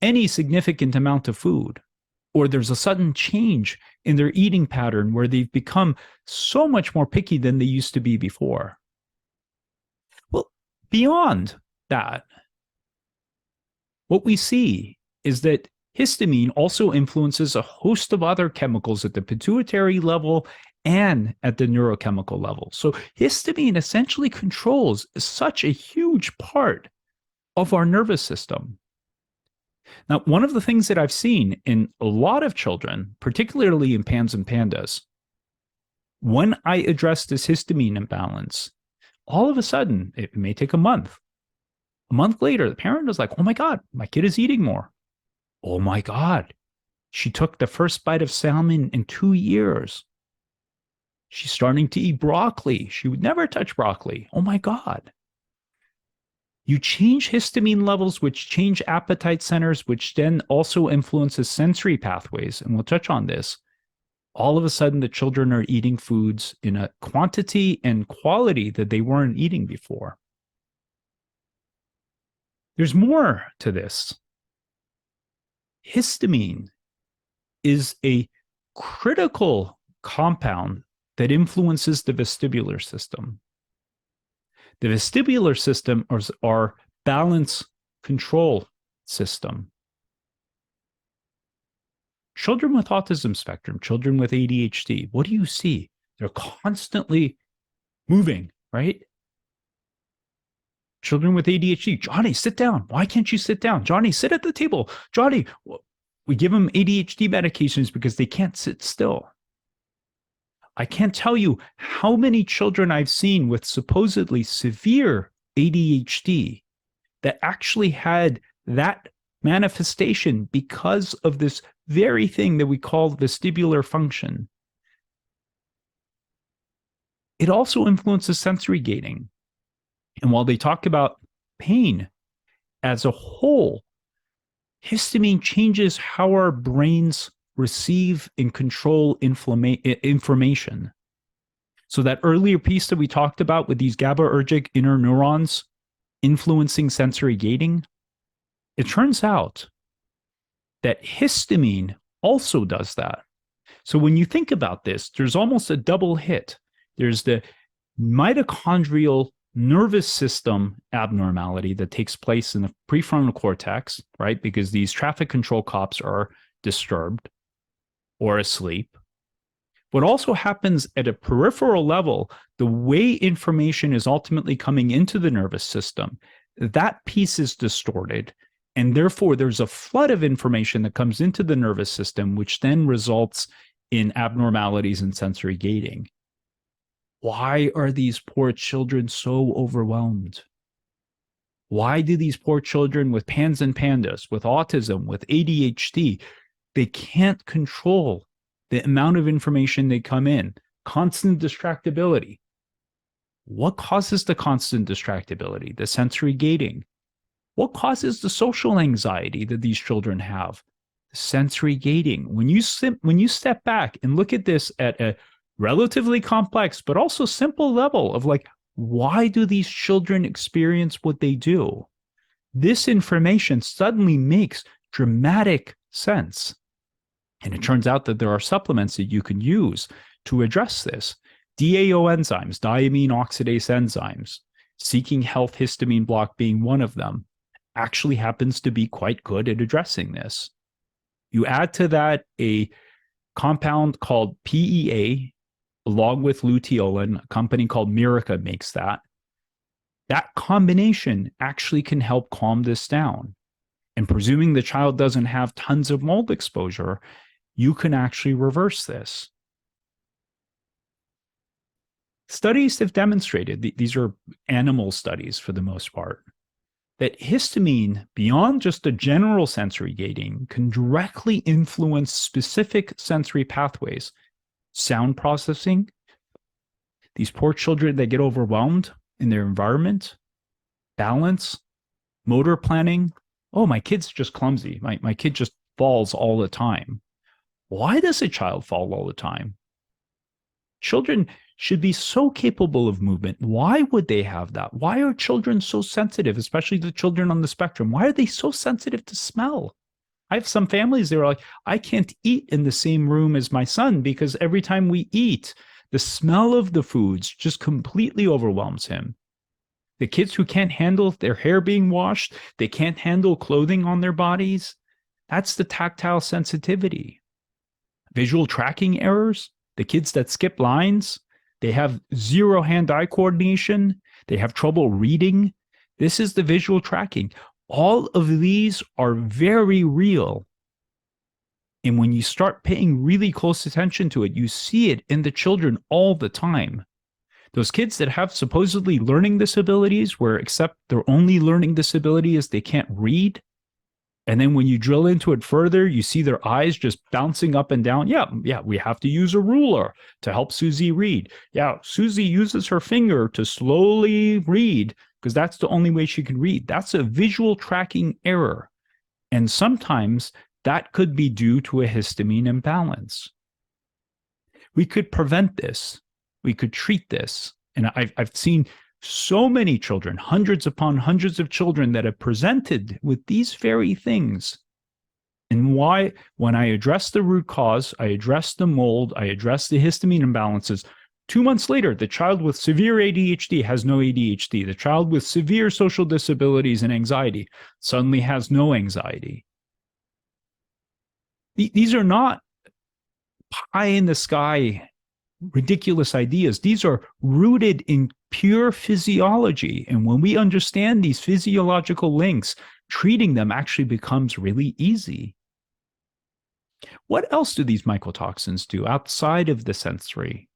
any significant amount of food. Or there's a sudden change in their eating pattern where they've become so much more picky than they used to be before. Well, beyond that, what we see is that histamine also influences a host of other chemicals at the pituitary level and at the neurochemical level. So histamine essentially controls such a huge part of our nervous system. Now, one of the things that I've seen in a lot of children, particularly in PANS and PANDAS, when I address this histamine imbalance, all of a sudden, it may take a month. A month later, the parent is like, oh my God, my kid is eating more. Oh my God, she took the first bite of salmon in 2 years. She's starting to eat broccoli. She would never touch broccoli. Oh my God. You change histamine levels, which change appetite centers, which then also influences sensory pathways. And we'll touch on this. All of a sudden, the children are eating foods in a quantity and quality that they weren't eating before. There's more to this. Histamine is a critical compound that influences the vestibular system. The vestibular system is our balance control system. Children with autism spectrum, children with ADHD, what do you see? They're constantly moving, right? Children with ADHD, Johnny, sit down. Why can't you sit down? Johnny, sit at the table. Johnny, we give them ADHD medications because they can't sit still. I can't tell you how many children I've seen with supposedly severe ADHD that actually had that manifestation because of this very thing that we call vestibular function. It also influences sensory gating. And while they talk about pain as a whole, histamine changes how our brains receive and control information. So that earlier piece that we talked about with these GABAergic interneurons influencing sensory gating, it turns out that histamine also does that. So when you think about this, there's almost a double hit. There's the mitochondrial nervous system abnormality that takes place in the prefrontal cortex, right? Because these traffic control cops are disturbed or asleep. What also happens at a peripheral level, the way information is ultimately coming into the nervous system, that piece is distorted. And therefore, there's a flood of information that comes into the nervous system, which then results in abnormalities in sensory gating. Why are these poor children so overwhelmed? Why do these poor children with PANS and PANDAS, with autism, with ADHD, they can't control the amount of information they come in? Constant distractibility. What causes the constant distractibility? The sensory gating. What causes the social anxiety that these children have? The sensory gating. When you step back and look at this at a relatively complex, but also simple level of like, why do these children experience what they do? This information suddenly makes dramatic sense. And it turns out that there are supplements that you can use to address this. DAO enzymes, diamine oxidase enzymes, Seeking Health histamine block being one of them, actually happens to be quite good at addressing this. You add to that a compound called PEA, along with luteolin, a company called Mirica makes that. That combination actually can help calm this down. And presuming the child doesn't have tons of mold exposure, you can actually reverse this. Studies have demonstrated, these are animal studies for the most part, that histamine, beyond just the general sensory gating, can directly influence specific sensory pathways. Sound processing. These poor children, they get overwhelmed in their environment. Balance, motor planning. Oh, my kid's just clumsy. My kid just falls all the time. Why does a child fall all the time? Children should be so capable of movement. Why would they have that? Why are children so sensitive, especially the children on the spectrum? Why are they so sensitive to smell? I have some families that are like, I can't eat in the same room as my son because every time we eat, the smell of the foods just completely overwhelms him. The kids who can't handle their hair being washed, they can't handle clothing on their bodies. That's the tactile sensitivity. Visual tracking errors, the kids that skip lines, they have zero hand-eye coordination, they have trouble reading. This is the visual tracking. All of these are very real. And when you start paying really close attention to it, you see it in the children all the time. Those kids that have supposedly learning disabilities, where except their only learning disability is they can't read, and then when you drill into it further, you see their eyes just bouncing up and down. Yeah, we have to use a ruler to help Susie read. Yeah, Susie uses her finger to slowly read because that's the only way she can read. That's a visual tracking error. And sometimes that could be due to a histamine imbalance. We could prevent this. We could treat this. And I've seen so many children, hundreds upon hundreds of children that have presented with these very things. And why, when I address the root cause, I address the mold, I address the histamine imbalances, 2 months later, the child with severe ADHD has no ADHD. The child with severe social disabilities and anxiety suddenly has no anxiety. These are not pie in the sky, ridiculous ideas. These are rooted in pure physiology. And when we understand these physiological links, treating them actually becomes really easy. What else do these mycotoxins do outside of the sensory?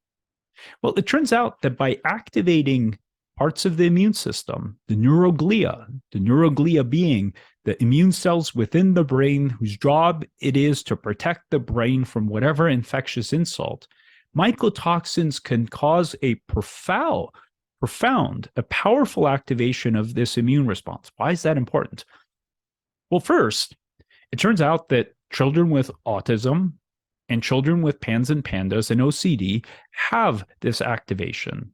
Well, it turns out that by activating parts of the immune system, the neuroglia being the immune cells within the brain whose job it is to protect the brain from whatever infectious insult, mycotoxins can cause a profound, a powerful activation of this immune response. Why is that important? Well, first, it turns out that children with autism and children with PANS and PANDAS and OCD have this activation.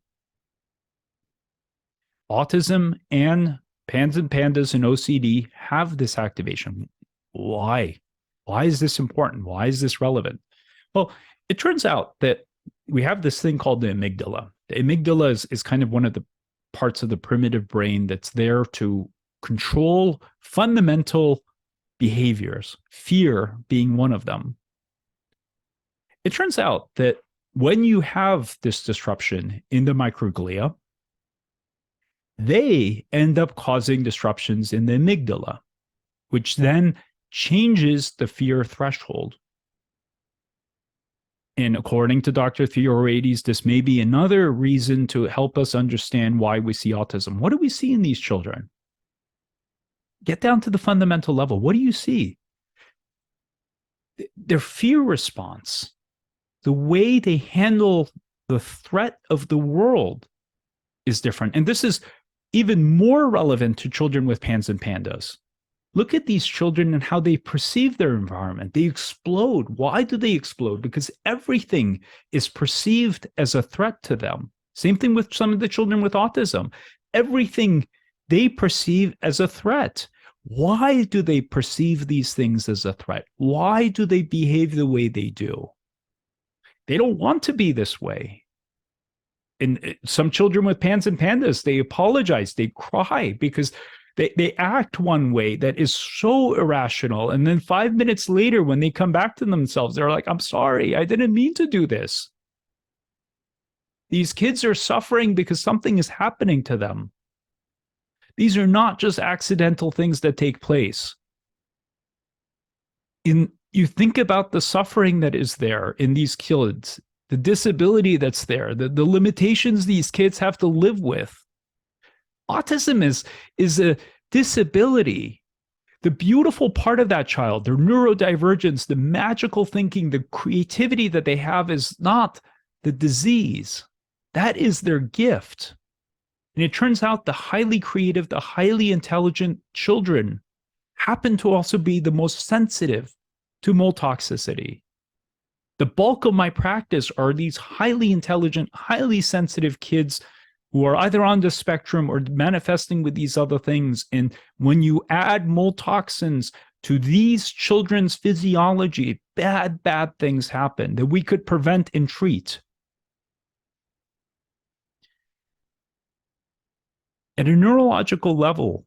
Autism and PANS and PANDAS and OCD have this activation. Why? Why is this important? Why is this relevant? Well, it turns out that we have this thing called the amygdala. The amygdala is kind of one of the parts of the primitive brain that's there to control fundamental behaviors, fear being one of them. It turns out that when you have this disruption in the microglia, they end up causing disruptions in the amygdala, which then changes the fear threshold. And according to Dr. Theodorakis, this may be another reason to help us understand why we see autism. What do we see in these children? Get down to the fundamental level. What do you see? Their fear response, the way they handle the threat of the world is different. And this is even more relevant to children with PANS and PANDAS. Look at these children and how they perceive their environment. They explode. Why do they explode? Because everything is perceived as a threat to them. Same thing with some of the children with autism. Everything they perceive as a threat. Why do they perceive these things as a threat? Why do they behave the way they do? They don't want to be this way. And some children with PANS and PANDAS, they apologize, they cry because they act one way that is so irrational. And then 5 minutes later, when they come back to themselves, they're like, I'm sorry, I didn't mean to do this. These kids are suffering because something is happening to them. These are not just accidental things that take place. You think about the suffering that is there in these kids, the disability that's there, the limitations these kids have to live with. Autism is a disability. The beautiful part of that child, their neurodivergence, the magical thinking, the creativity that they have is not the disease. That is their gift. And it turns out the highly creative, the highly intelligent children happen to also be the most sensitive to mold toxicity. The bulk of my practice are these highly intelligent, highly sensitive kids who are either on the spectrum or manifesting with these other things. And when you add mold toxins to these children's physiology, bad things happen that we could prevent and treat. At a neurological level,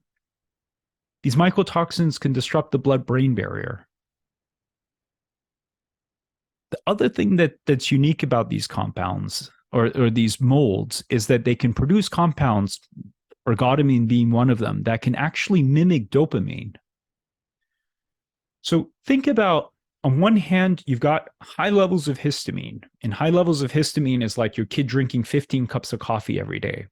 these mycotoxins can disrupt the blood-brain barrier. The other thing that's unique about these compounds or these molds is that they can produce compounds, ergotamine being one of them, that can actually mimic dopamine. So think about, on one hand, you've got high levels of histamine, and high levels of histamine is like your kid drinking 15 cups of coffee every day.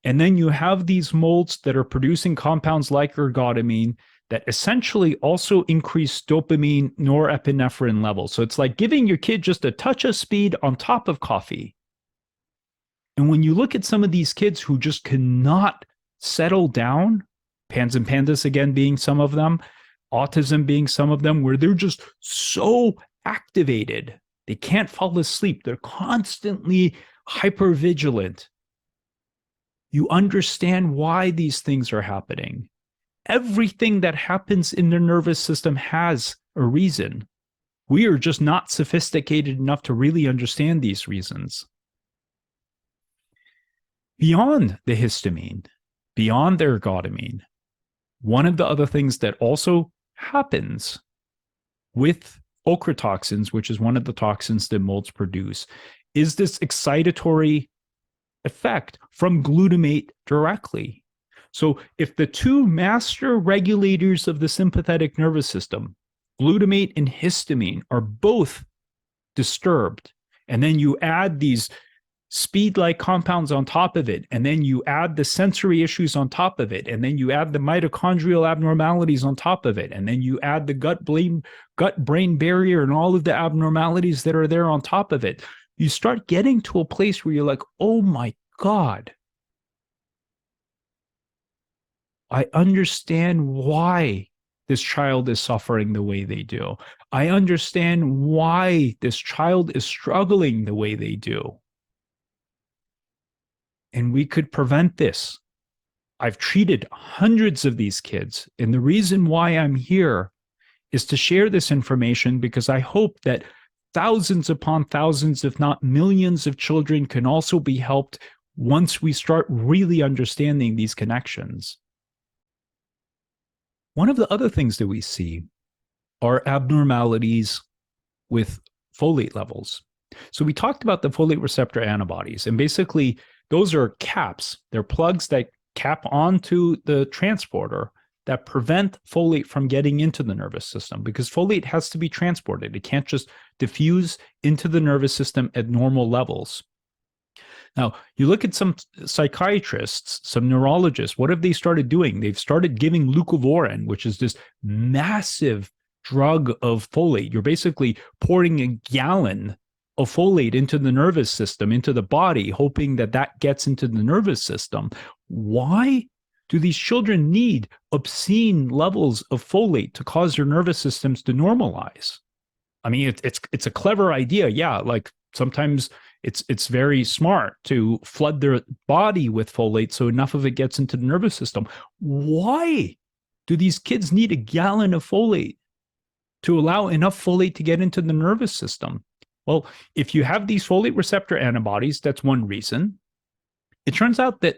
And then you have these molds that are producing compounds like ergotamine that essentially also increase dopamine norepinephrine levels. So it's like giving your kid just a touch of speed on top of coffee. And when you look at some of these kids who just cannot settle down, PANS and PANDAS again being some of them, autism being some of them, where they're just so activated, they can't fall asleep, they're constantly hypervigilant. You understand why these things are happening. Everything that happens in the nervous system has a reason. We are just not sophisticated enough to really understand these reasons. Beyond the histamine, beyond the ergotamine, one of the other things that also happens with ochratoxins, which is one of the toxins that molds produce, is this excitatory effect from glutamate directly. So if the two master regulators of the sympathetic nervous system, glutamate and histamine, are both disturbed, and then you add these speed-like compounds on top of it, and then you add the sensory issues on top of it, and then you add the mitochondrial abnormalities on top of it, and then you add the gut-brain barrier and all of the abnormalities that are there on top of it, you start getting to a place where you're like, oh my God, I understand why this child is suffering the way they do. I understand why this child is struggling the way they do. And we could prevent this. I've treated hundreds of these kids. And the reason why I'm here is to share this information because I hope that thousands upon thousands, if not millions of children can also be helped once we start really understanding these connections. One of the other things that we see are abnormalities with folate levels. So we talked about the folate receptor antibodies, and basically those are caps. They're plugs that cap onto the transporter that prevent folate from getting into the nervous system because folate has to be transported. It can't just diffuse into the nervous system at normal levels. Now, you look at some psychiatrists, some neurologists, what have they started doing? They've started giving leucovorin, which is this massive drug of folate. You're basically pouring a gallon of folate into the nervous system, into the body, hoping that that gets into the nervous system. Why do these children need obscene levels of folate to cause their nervous systems to normalize? I mean, it's a clever idea. Yeah, like sometimes it's very smart to flood their body with folate so enough of it gets into the nervous system. Why do these kids need a gallon of folate to allow enough folate to get into the nervous system? Well, if you have these folate receptor antibodies, that's one reason. It turns out that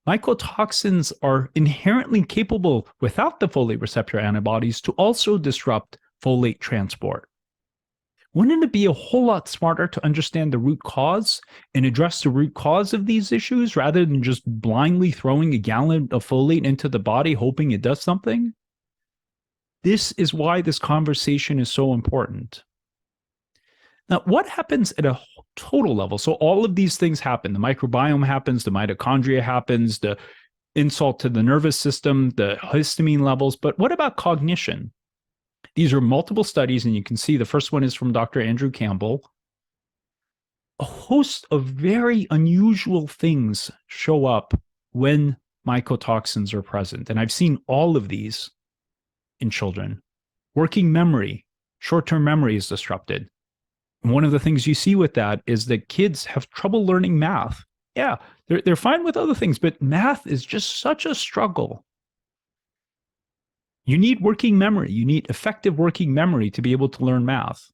mycotoxins are inherently capable, without the folate receptor antibodies, to also disrupt folate transport. Wouldn't it be a whole lot smarter to understand the root cause and address the root cause of these issues rather than just blindly throwing a gallon of folate into the body hoping it does something? This is why this conversation is so important. Now, what happens at a total level? So all of these things happen. The microbiome happens, the mitochondria happens, the insult to the nervous system, the histamine levels. But what about cognition? These are multiple studies, and you can see the first one is from Dr. Andrew Campbell. A host of very unusual things show up when mycotoxins are present. And I've seen all of these in children. Working memory, short-term memory is disrupted. And one of the things you see with that is that kids have trouble learning math. Yeah, they're fine with other things, but math is just such a struggle. You need working memory. You need effective working memory to be able to learn math.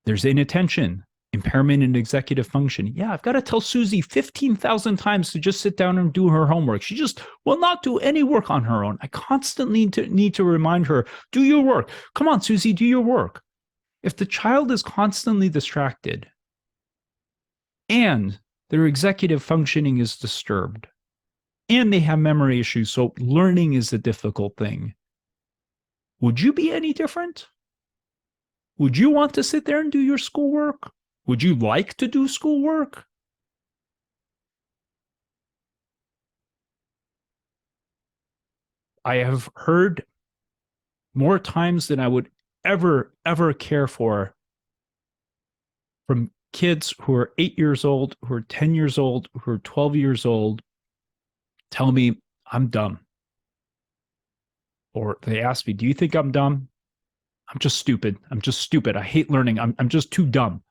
There's inattention, impairment in executive function. Yeah, I've got to tell Susie 15,000 times to just sit down and do her homework. She just will not do any work on her own. I constantly need to remind her, do your work. Come on, Susie, do your work. If the child is constantly distracted and their executive functioning is disturbed, and they have memory issues, so learning is a difficult thing, would you be any different? Would you want to sit there and do your schoolwork? Would you like to do schoolwork? I have heard more times than I would ever care for from kids who are 8 years old, who are 10 years old, who are 12 years old, tell me I'm dumb. Or they ask me, do you think I'm dumb? I'm just stupid. I'm just stupid. I hate learning. I'm just too dumb.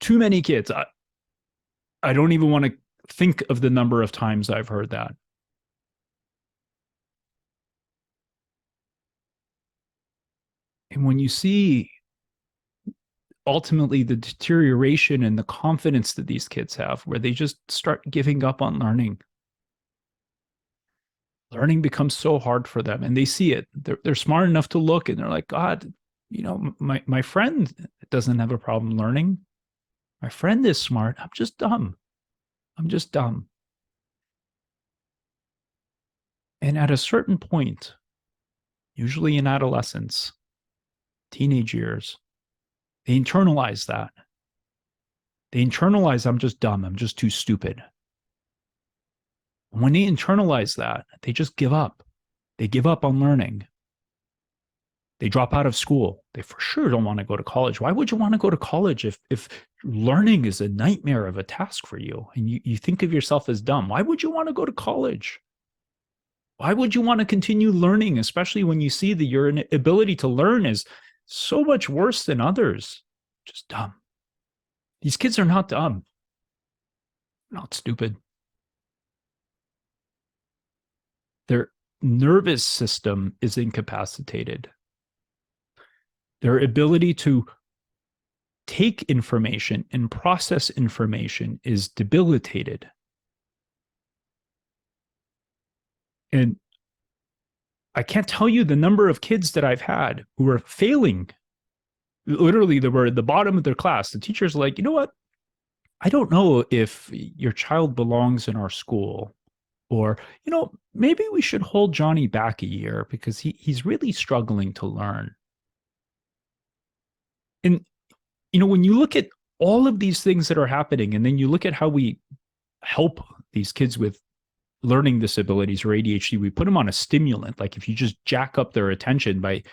Too many kids. I don't even want to think of the number of times I've heard that. And when you see ultimately the deterioration and the confidence that these kids have, where they just start giving up on learning, learning becomes so hard for them, and they see it. They're smart enough to look, and they're like, God, my friend doesn't have a problem learning. My friend is smart. I'm just dumb. I'm just dumb. And at a certain point, usually in adolescence, teenage years, they internalize that. They internalize, I'm just dumb. I'm just too stupid. And when they internalize that, they just give up. They give up on learning. They drop out of school. They for sure don't want to go to college. Why would you want to go to college if learning is a nightmare of a task for you and you think of yourself as dumb? Why would you want to go to college? Why would you want to continue learning, especially when you see that your ability to learn is so much worse than others? Just dumb. These kids are not dumb. They're not stupid. Their nervous system is incapacitated. Their ability to take information and process information is debilitated. And I can't tell you the number of kids that I've had who are failing. Literally, they were at the bottom of their class. The teacher's like, you know what? I don't know if your child belongs in our school, or, maybe we should hold Johnny back a year because he's really struggling to learn. And, when you look at all of these things that are happening, and then you look at how we help these kids with learning disabilities or ADHD, we put them on a stimulant. Like if you just jack up their attention by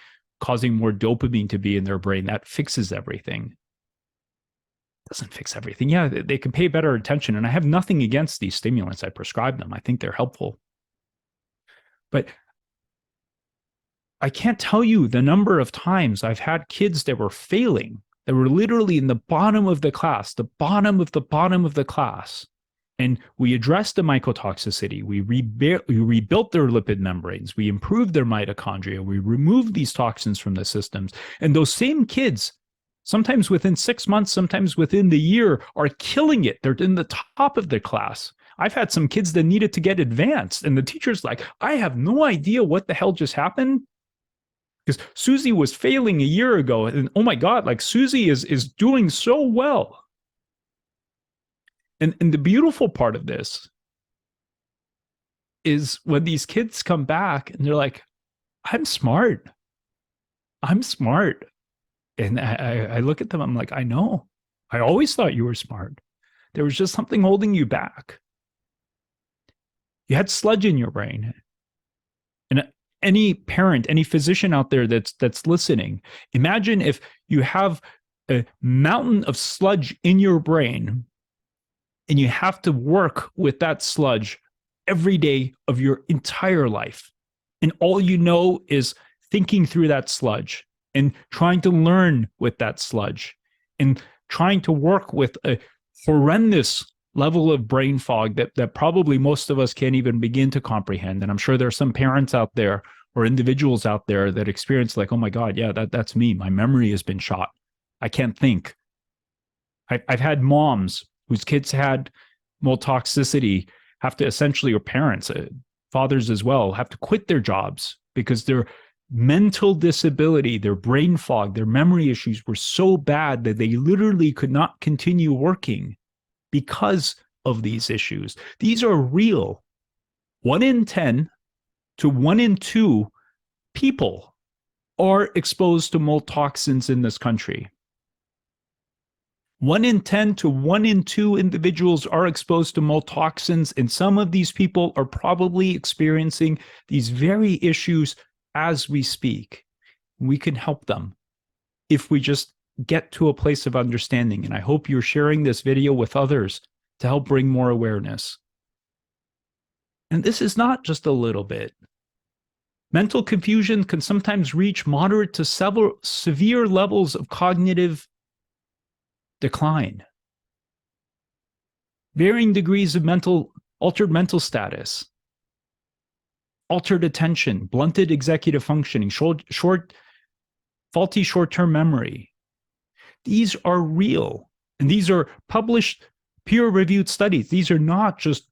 causing more dopamine to be in their brain, that fixes everything. Doesn't fix everything. Yeah, they can pay better attention. And I have nothing against these stimulants. I prescribe them. I think they're helpful. But I can't tell you the number of times I've had kids that were failing, that were literally in the bottom of the class, the bottom of the bottom of the class. And we addressed the mycotoxicity. We rebuilt their lipid membranes. We improved their mitochondria. We removed these toxins from the systems. And those same kids, sometimes within 6 months, sometimes within the year, are killing it. They're in the top of their class. I've had some kids that needed to get advanced. And the teacher's like, I have no idea what the hell just happened. Because Susie was failing a year ago. And oh my God, like Susie is doing so well. And the beautiful part of this is when these kids come back and they're like, I'm smart. I'm smart. And I look at them, I'm like, I know. I always thought you were smart. There was just something holding you back. You had sludge in your brain. And any parent, any physician out there that's listening, imagine if you have a mountain of sludge in your brain and you have to work with that sludge every day of your entire life. And all you know is thinking through that sludge and trying to learn with that sludge and trying to work with a horrendous level of brain fog that probably most of us can't even begin to comprehend. And I'm sure there are some parents out there or individuals out there that experience like, oh my God, yeah, that's me. My memory has been shot. I can't think. I've had moms whose kids had mold toxicity have to essentially, or parents, fathers as well, have to quit their jobs because their mental disability, their brain fog, their memory issues were so bad that they literally could not continue working because of these issues. These are real. 1 in 10 to 1 in 2 people are exposed to mold toxins in this country. 1 in 10 to 1 in 2 individuals are exposed to mold toxins, and some of these people are probably experiencing these very issues as we speak. We can help them if we just get to a place of understanding. And I hope you're sharing this video with others to help bring more awareness. And this is not just a little bit. Mental confusion can sometimes reach moderate to severe levels of cognitive decline. Varying degrees of altered mental status, altered attention, blunted executive functioning, short faulty short-term memory. These are real, and these are published, peer-reviewed studies. These are not just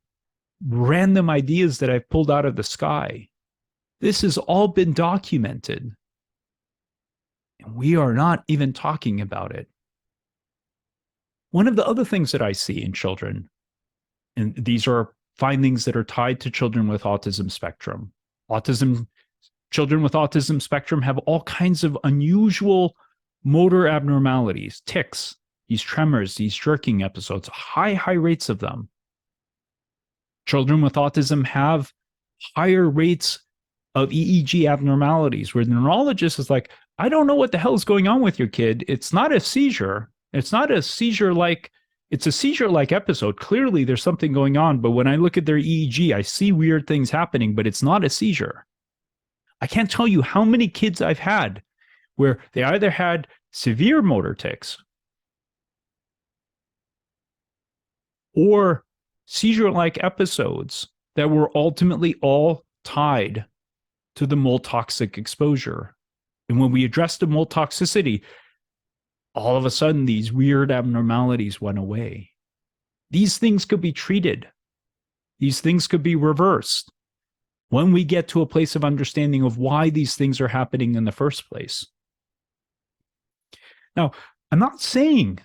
random ideas that I've pulled out of the sky. This has all been documented, and we are not even talking about it. One of the other things that I see in children, and these are findings that are tied to children with autism spectrum. Children with autism spectrum have all kinds of unusual motor abnormalities, tics, these tremors, these jerking episodes, high rates of them. Children with autism have higher rates of EEG abnormalities, where the neurologist is like, I don't know what the hell is going on with your kid. It's not a seizure. It's not a seizure-like, it's a seizure-like episode. Clearly, there's something going on, but when I look at their EEG, I see weird things happening, but it's not a seizure. I can't tell you how many kids I've had where they either had severe motor tics or seizure-like episodes that were ultimately all tied to the mold toxic exposure. And when we addressed the mold toxicity, all of a sudden these weird abnormalities went away. These things could be treated. These things could be reversed when we get to a place of understanding of why these things are happening in the first place. Now, I'm not saying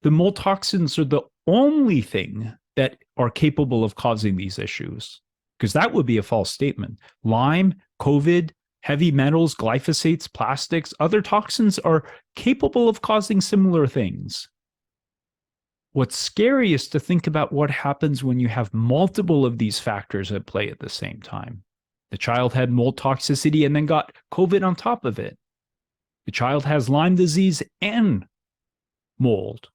the mold toxins are the only thing that are capable of causing these issues, because that would be a false statement. Lyme, COVID, heavy metals, glyphosates, plastics, other toxins are capable of causing similar things. What's scary is to think about what happens when you have multiple of these factors at play at the same time. The child had mold toxicity and then got COVID on top of it. The child has Lyme disease and mold.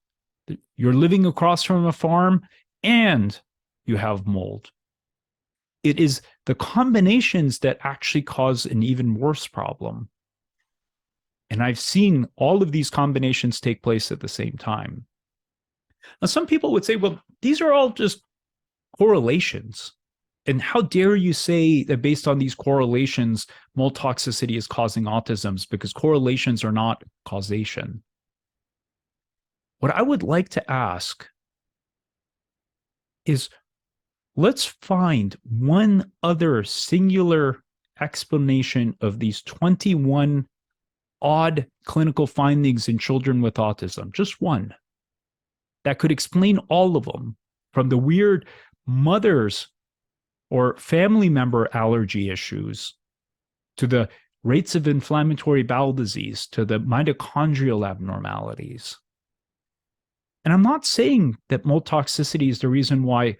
You're living across from a farm and you have mold. It is the combinations that actually cause an even worse problem. And I've seen all of these combinations take place at the same time. Now, some people would say, well, these are all just correlations. And how dare you say that based on these correlations, mold toxicity is causing autism, because correlations are not causation. What I would like to ask is, let's find one other singular explanation of these 21 odd clinical findings in children with autism, just one, that could explain all of them, from the weird mothers or family member allergy issues to the rates of inflammatory bowel disease to the mitochondrial abnormalities. And I'm not saying that mold toxicity is the reason why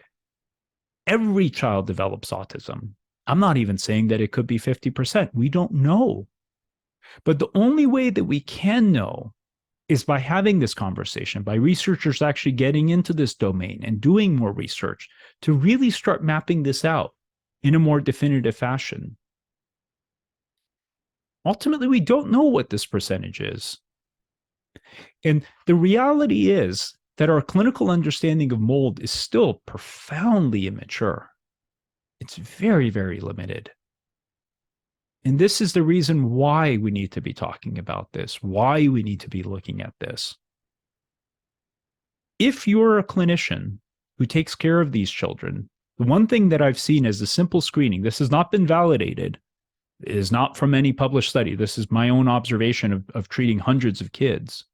every child develops autism. I'm not even saying that it could be 50%. We don't know. But the only way that we can know is by having this conversation, by researchers actually getting into this domain and doing more research to really start mapping this out in a more definitive fashion. Ultimately, we don't know what this percentage is. And the reality is that our clinical understanding of mold is still profoundly immature. It's very, very limited. And this is the reason why we need to be talking about this, why we need to be looking at this. If you're a clinician who takes care of these children, the one thing that I've seen is a simple screening. This has not been validated. It is not from any published study. This is my own observation of treating hundreds of kids.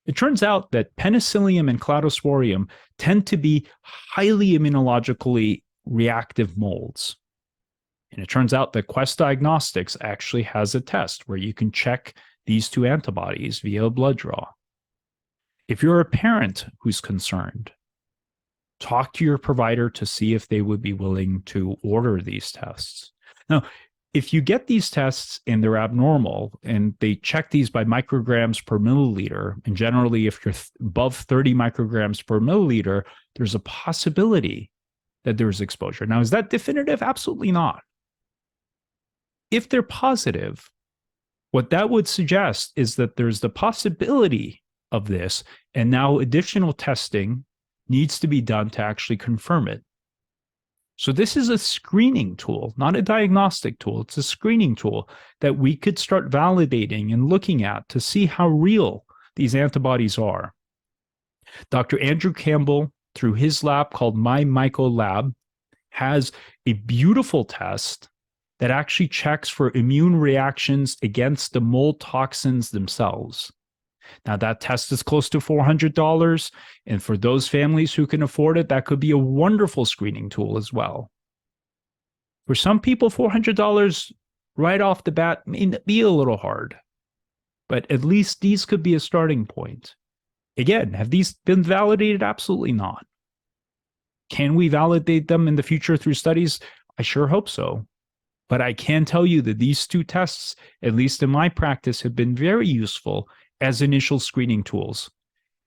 It turns out that penicillium and cladosporium tend to be highly immunologically reactive molds. And it turns out that Quest Diagnostics actually has a test where you can check these two antibodies via a blood draw. If you're a parent who's concerned, talk to your provider to see if they would be willing to order these tests. Now, if you get these tests and they're abnormal, and they check these by micrograms per milliliter, and generally if you're above 30 micrograms per milliliter, there's a possibility that there's exposure. Now, is that definitive? Absolutely not. If they're positive, what that would suggest is that there's the possibility of this, and now additional testing needs to be done to actually confirm it. So this is a screening tool, not a diagnostic tool. It's a screening tool that we could start validating and looking at to see how real these antibodies are. Dr. Andrew Campbell, through his lab called My Myco Lab, has a beautiful test that actually checks for immune reactions against the mold toxins themselves. Now, that test is close to $400. And for those families who can afford it, that could be a wonderful screening tool as well. For some people, $400 right off the bat may be a little hard, but at least these could be a starting point. Again, have these been validated? Absolutely not. Can we validate them in the future through studies? I sure hope so. But I can tell you that these two tests, at least in my practice, have been very useful as initial screening tools.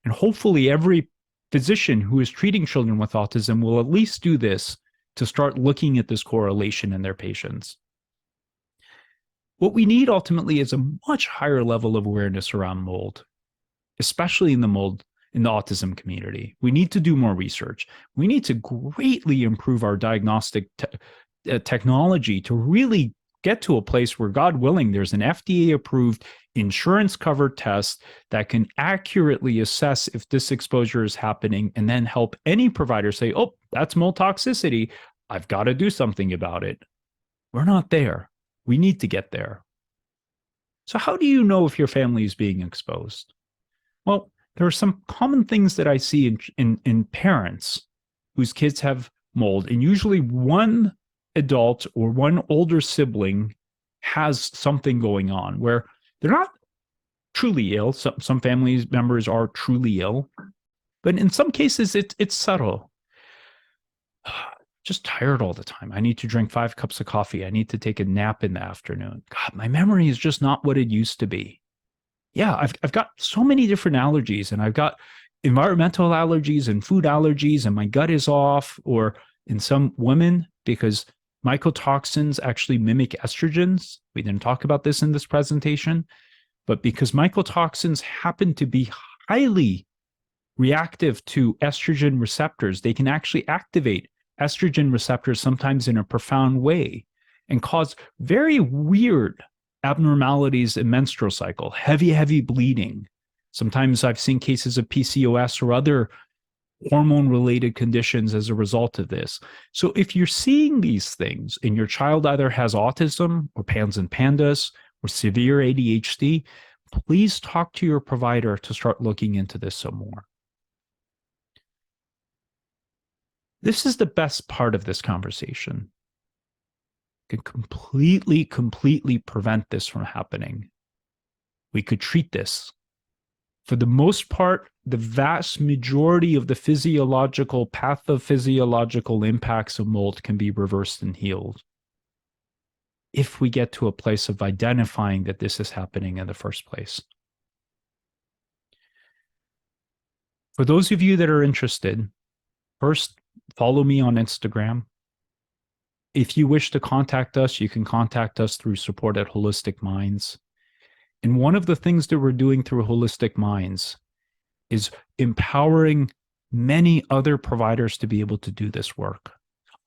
And hopefully every physician who is treating children with autism will at least do this to start looking at this correlation in their patients. What we need ultimately is a much higher level of awareness around mold, especially in the autism community. We need to do more research. We need to greatly improve our diagnostic technology to really get to a place where, God willing, there's an FDA-approved, insurance-covered test that can accurately assess if this exposure is happening and then help any provider say, oh, that's mold toxicity. I've got to do something about it. We're not there. We need to get there. So how do you know if your family is being exposed? Well, there are some common things that I see in parents whose kids have mold, and usually one adult or one older sibling has something going on where they're not truly ill. Some family members are truly ill, but in some cases it's subtle. Just tired all the time. I need to drink 5 cups of coffee. I need to take a nap in the afternoon. God, my memory is just not what it used to be. Yeah, I've got so many different allergies, and I've got environmental allergies and food allergies, and my gut is off. Or in some women, because mycotoxins actually mimic estrogens. We didn't talk about this in this presentation, but because mycotoxins happen to be highly reactive to estrogen receptors, they can actually activate estrogen receptors sometimes in a profound way and cause very weird abnormalities in menstrual cycle, heavy bleeding. Sometimes I've seen cases of PCOS or other hormone-related conditions as a result of this. So if you're seeing these things and your child either has autism or PANS and PANDAS or severe ADHD, please talk to your provider to start looking into this some more. This is the best part of this conversation. We could completely prevent this from happening. We could treat this. For the most part, the vast majority of the physiological, pathophysiological impacts of mold can be reversed and healed if we get to a place of identifying that this is happening in the first place. For those of you that are interested, first, follow me on Instagram. If you wish to contact us, you can contact us through support at Holistic Minds. And one of the things that we're doing through Holistic Minds is empowering many other providers to be able to do this work.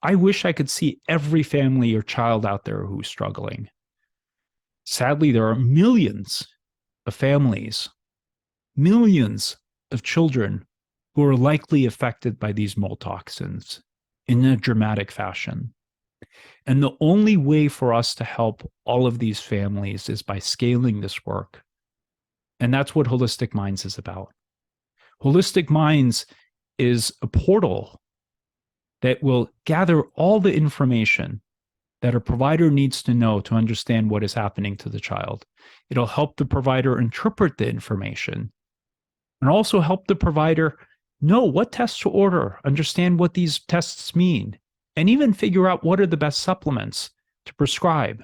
I wish I could see every family or child out there who's struggling. Sadly, there are millions of families, millions of children who are likely affected by these mold toxins in a dramatic fashion. And the only way for us to help all of these families is by scaling this work. And that's what Holistic Minds is about. Holistic Minds is a portal that will gather all the information that a provider needs to know to understand what is happening to the child. It'll help the provider interpret the information and also help the provider know what tests to order, understand what these tests mean, and even figure out what are the best supplements to prescribe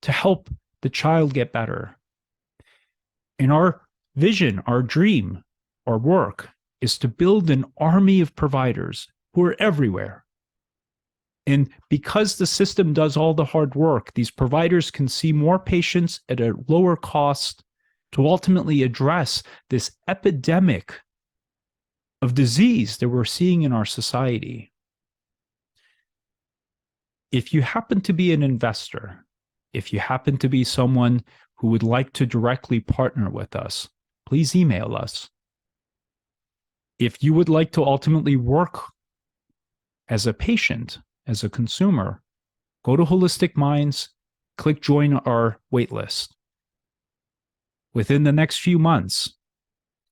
to help the child get better. And our vision, our dream, our work is to build an army of providers who are everywhere. And because the system does all the hard work, these providers can see more patients at a lower cost to ultimately address this epidemic of disease that we're seeing in our society. If you happen to be an investor, if you happen to be someone who would like to directly partner with us, please email us. If you would like to ultimately work as a patient, as a consumer, go to Holistic Minds, click join our waitlist. Within the next few months,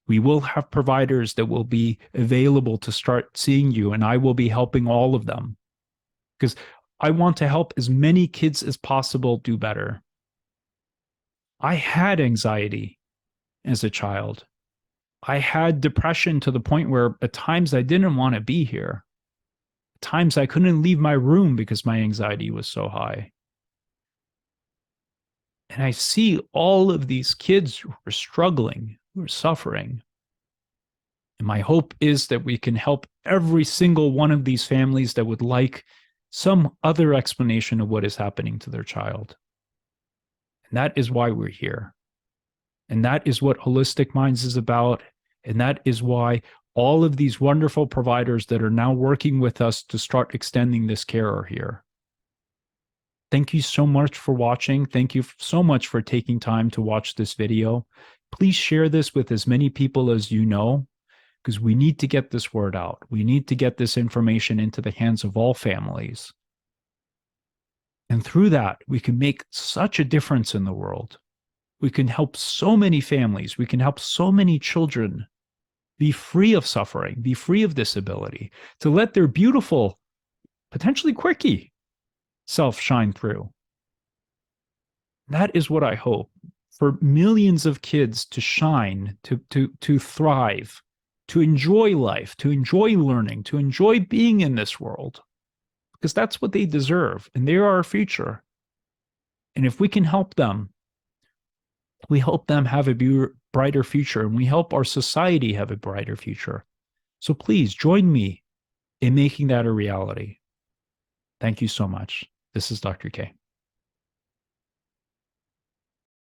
we will have providers that will be available to start seeing you, and I will be helping all of them because I want to help as many kids as possible do better. I had anxiety as a child. I had depression to the point where at times I didn't want to be here. At times I couldn't leave my room because my anxiety was so high. And I see all of these kids who are struggling, who are suffering. And my hope is that we can help every single one of these families that would like some other explanation of what is happening to their child. And that is why we're here. And that is what Holistic Minds is about. And that is why all of these wonderful providers that are now working with us to start extending this care are here. Thank you so much for watching. Thank you so much for taking time to watch this video. Please share this with as many people as you know, because we need to get this word out. We need to get this information into the hands of all families. And through that, we can make such a difference in the world. We can help so many families. We can help so many children be free of suffering, be free of disability, to let their beautiful, potentially quirky self shine through. That is what I hope for millions of kids to shine, to thrive, to enjoy life, to enjoy learning, to enjoy being in this world, because that's what they deserve. And they are our future. And if we can help them, we help them have a brighter future, and we help our society have a brighter future. So please join me in making that a reality. Thank you so much. This is Dr. K.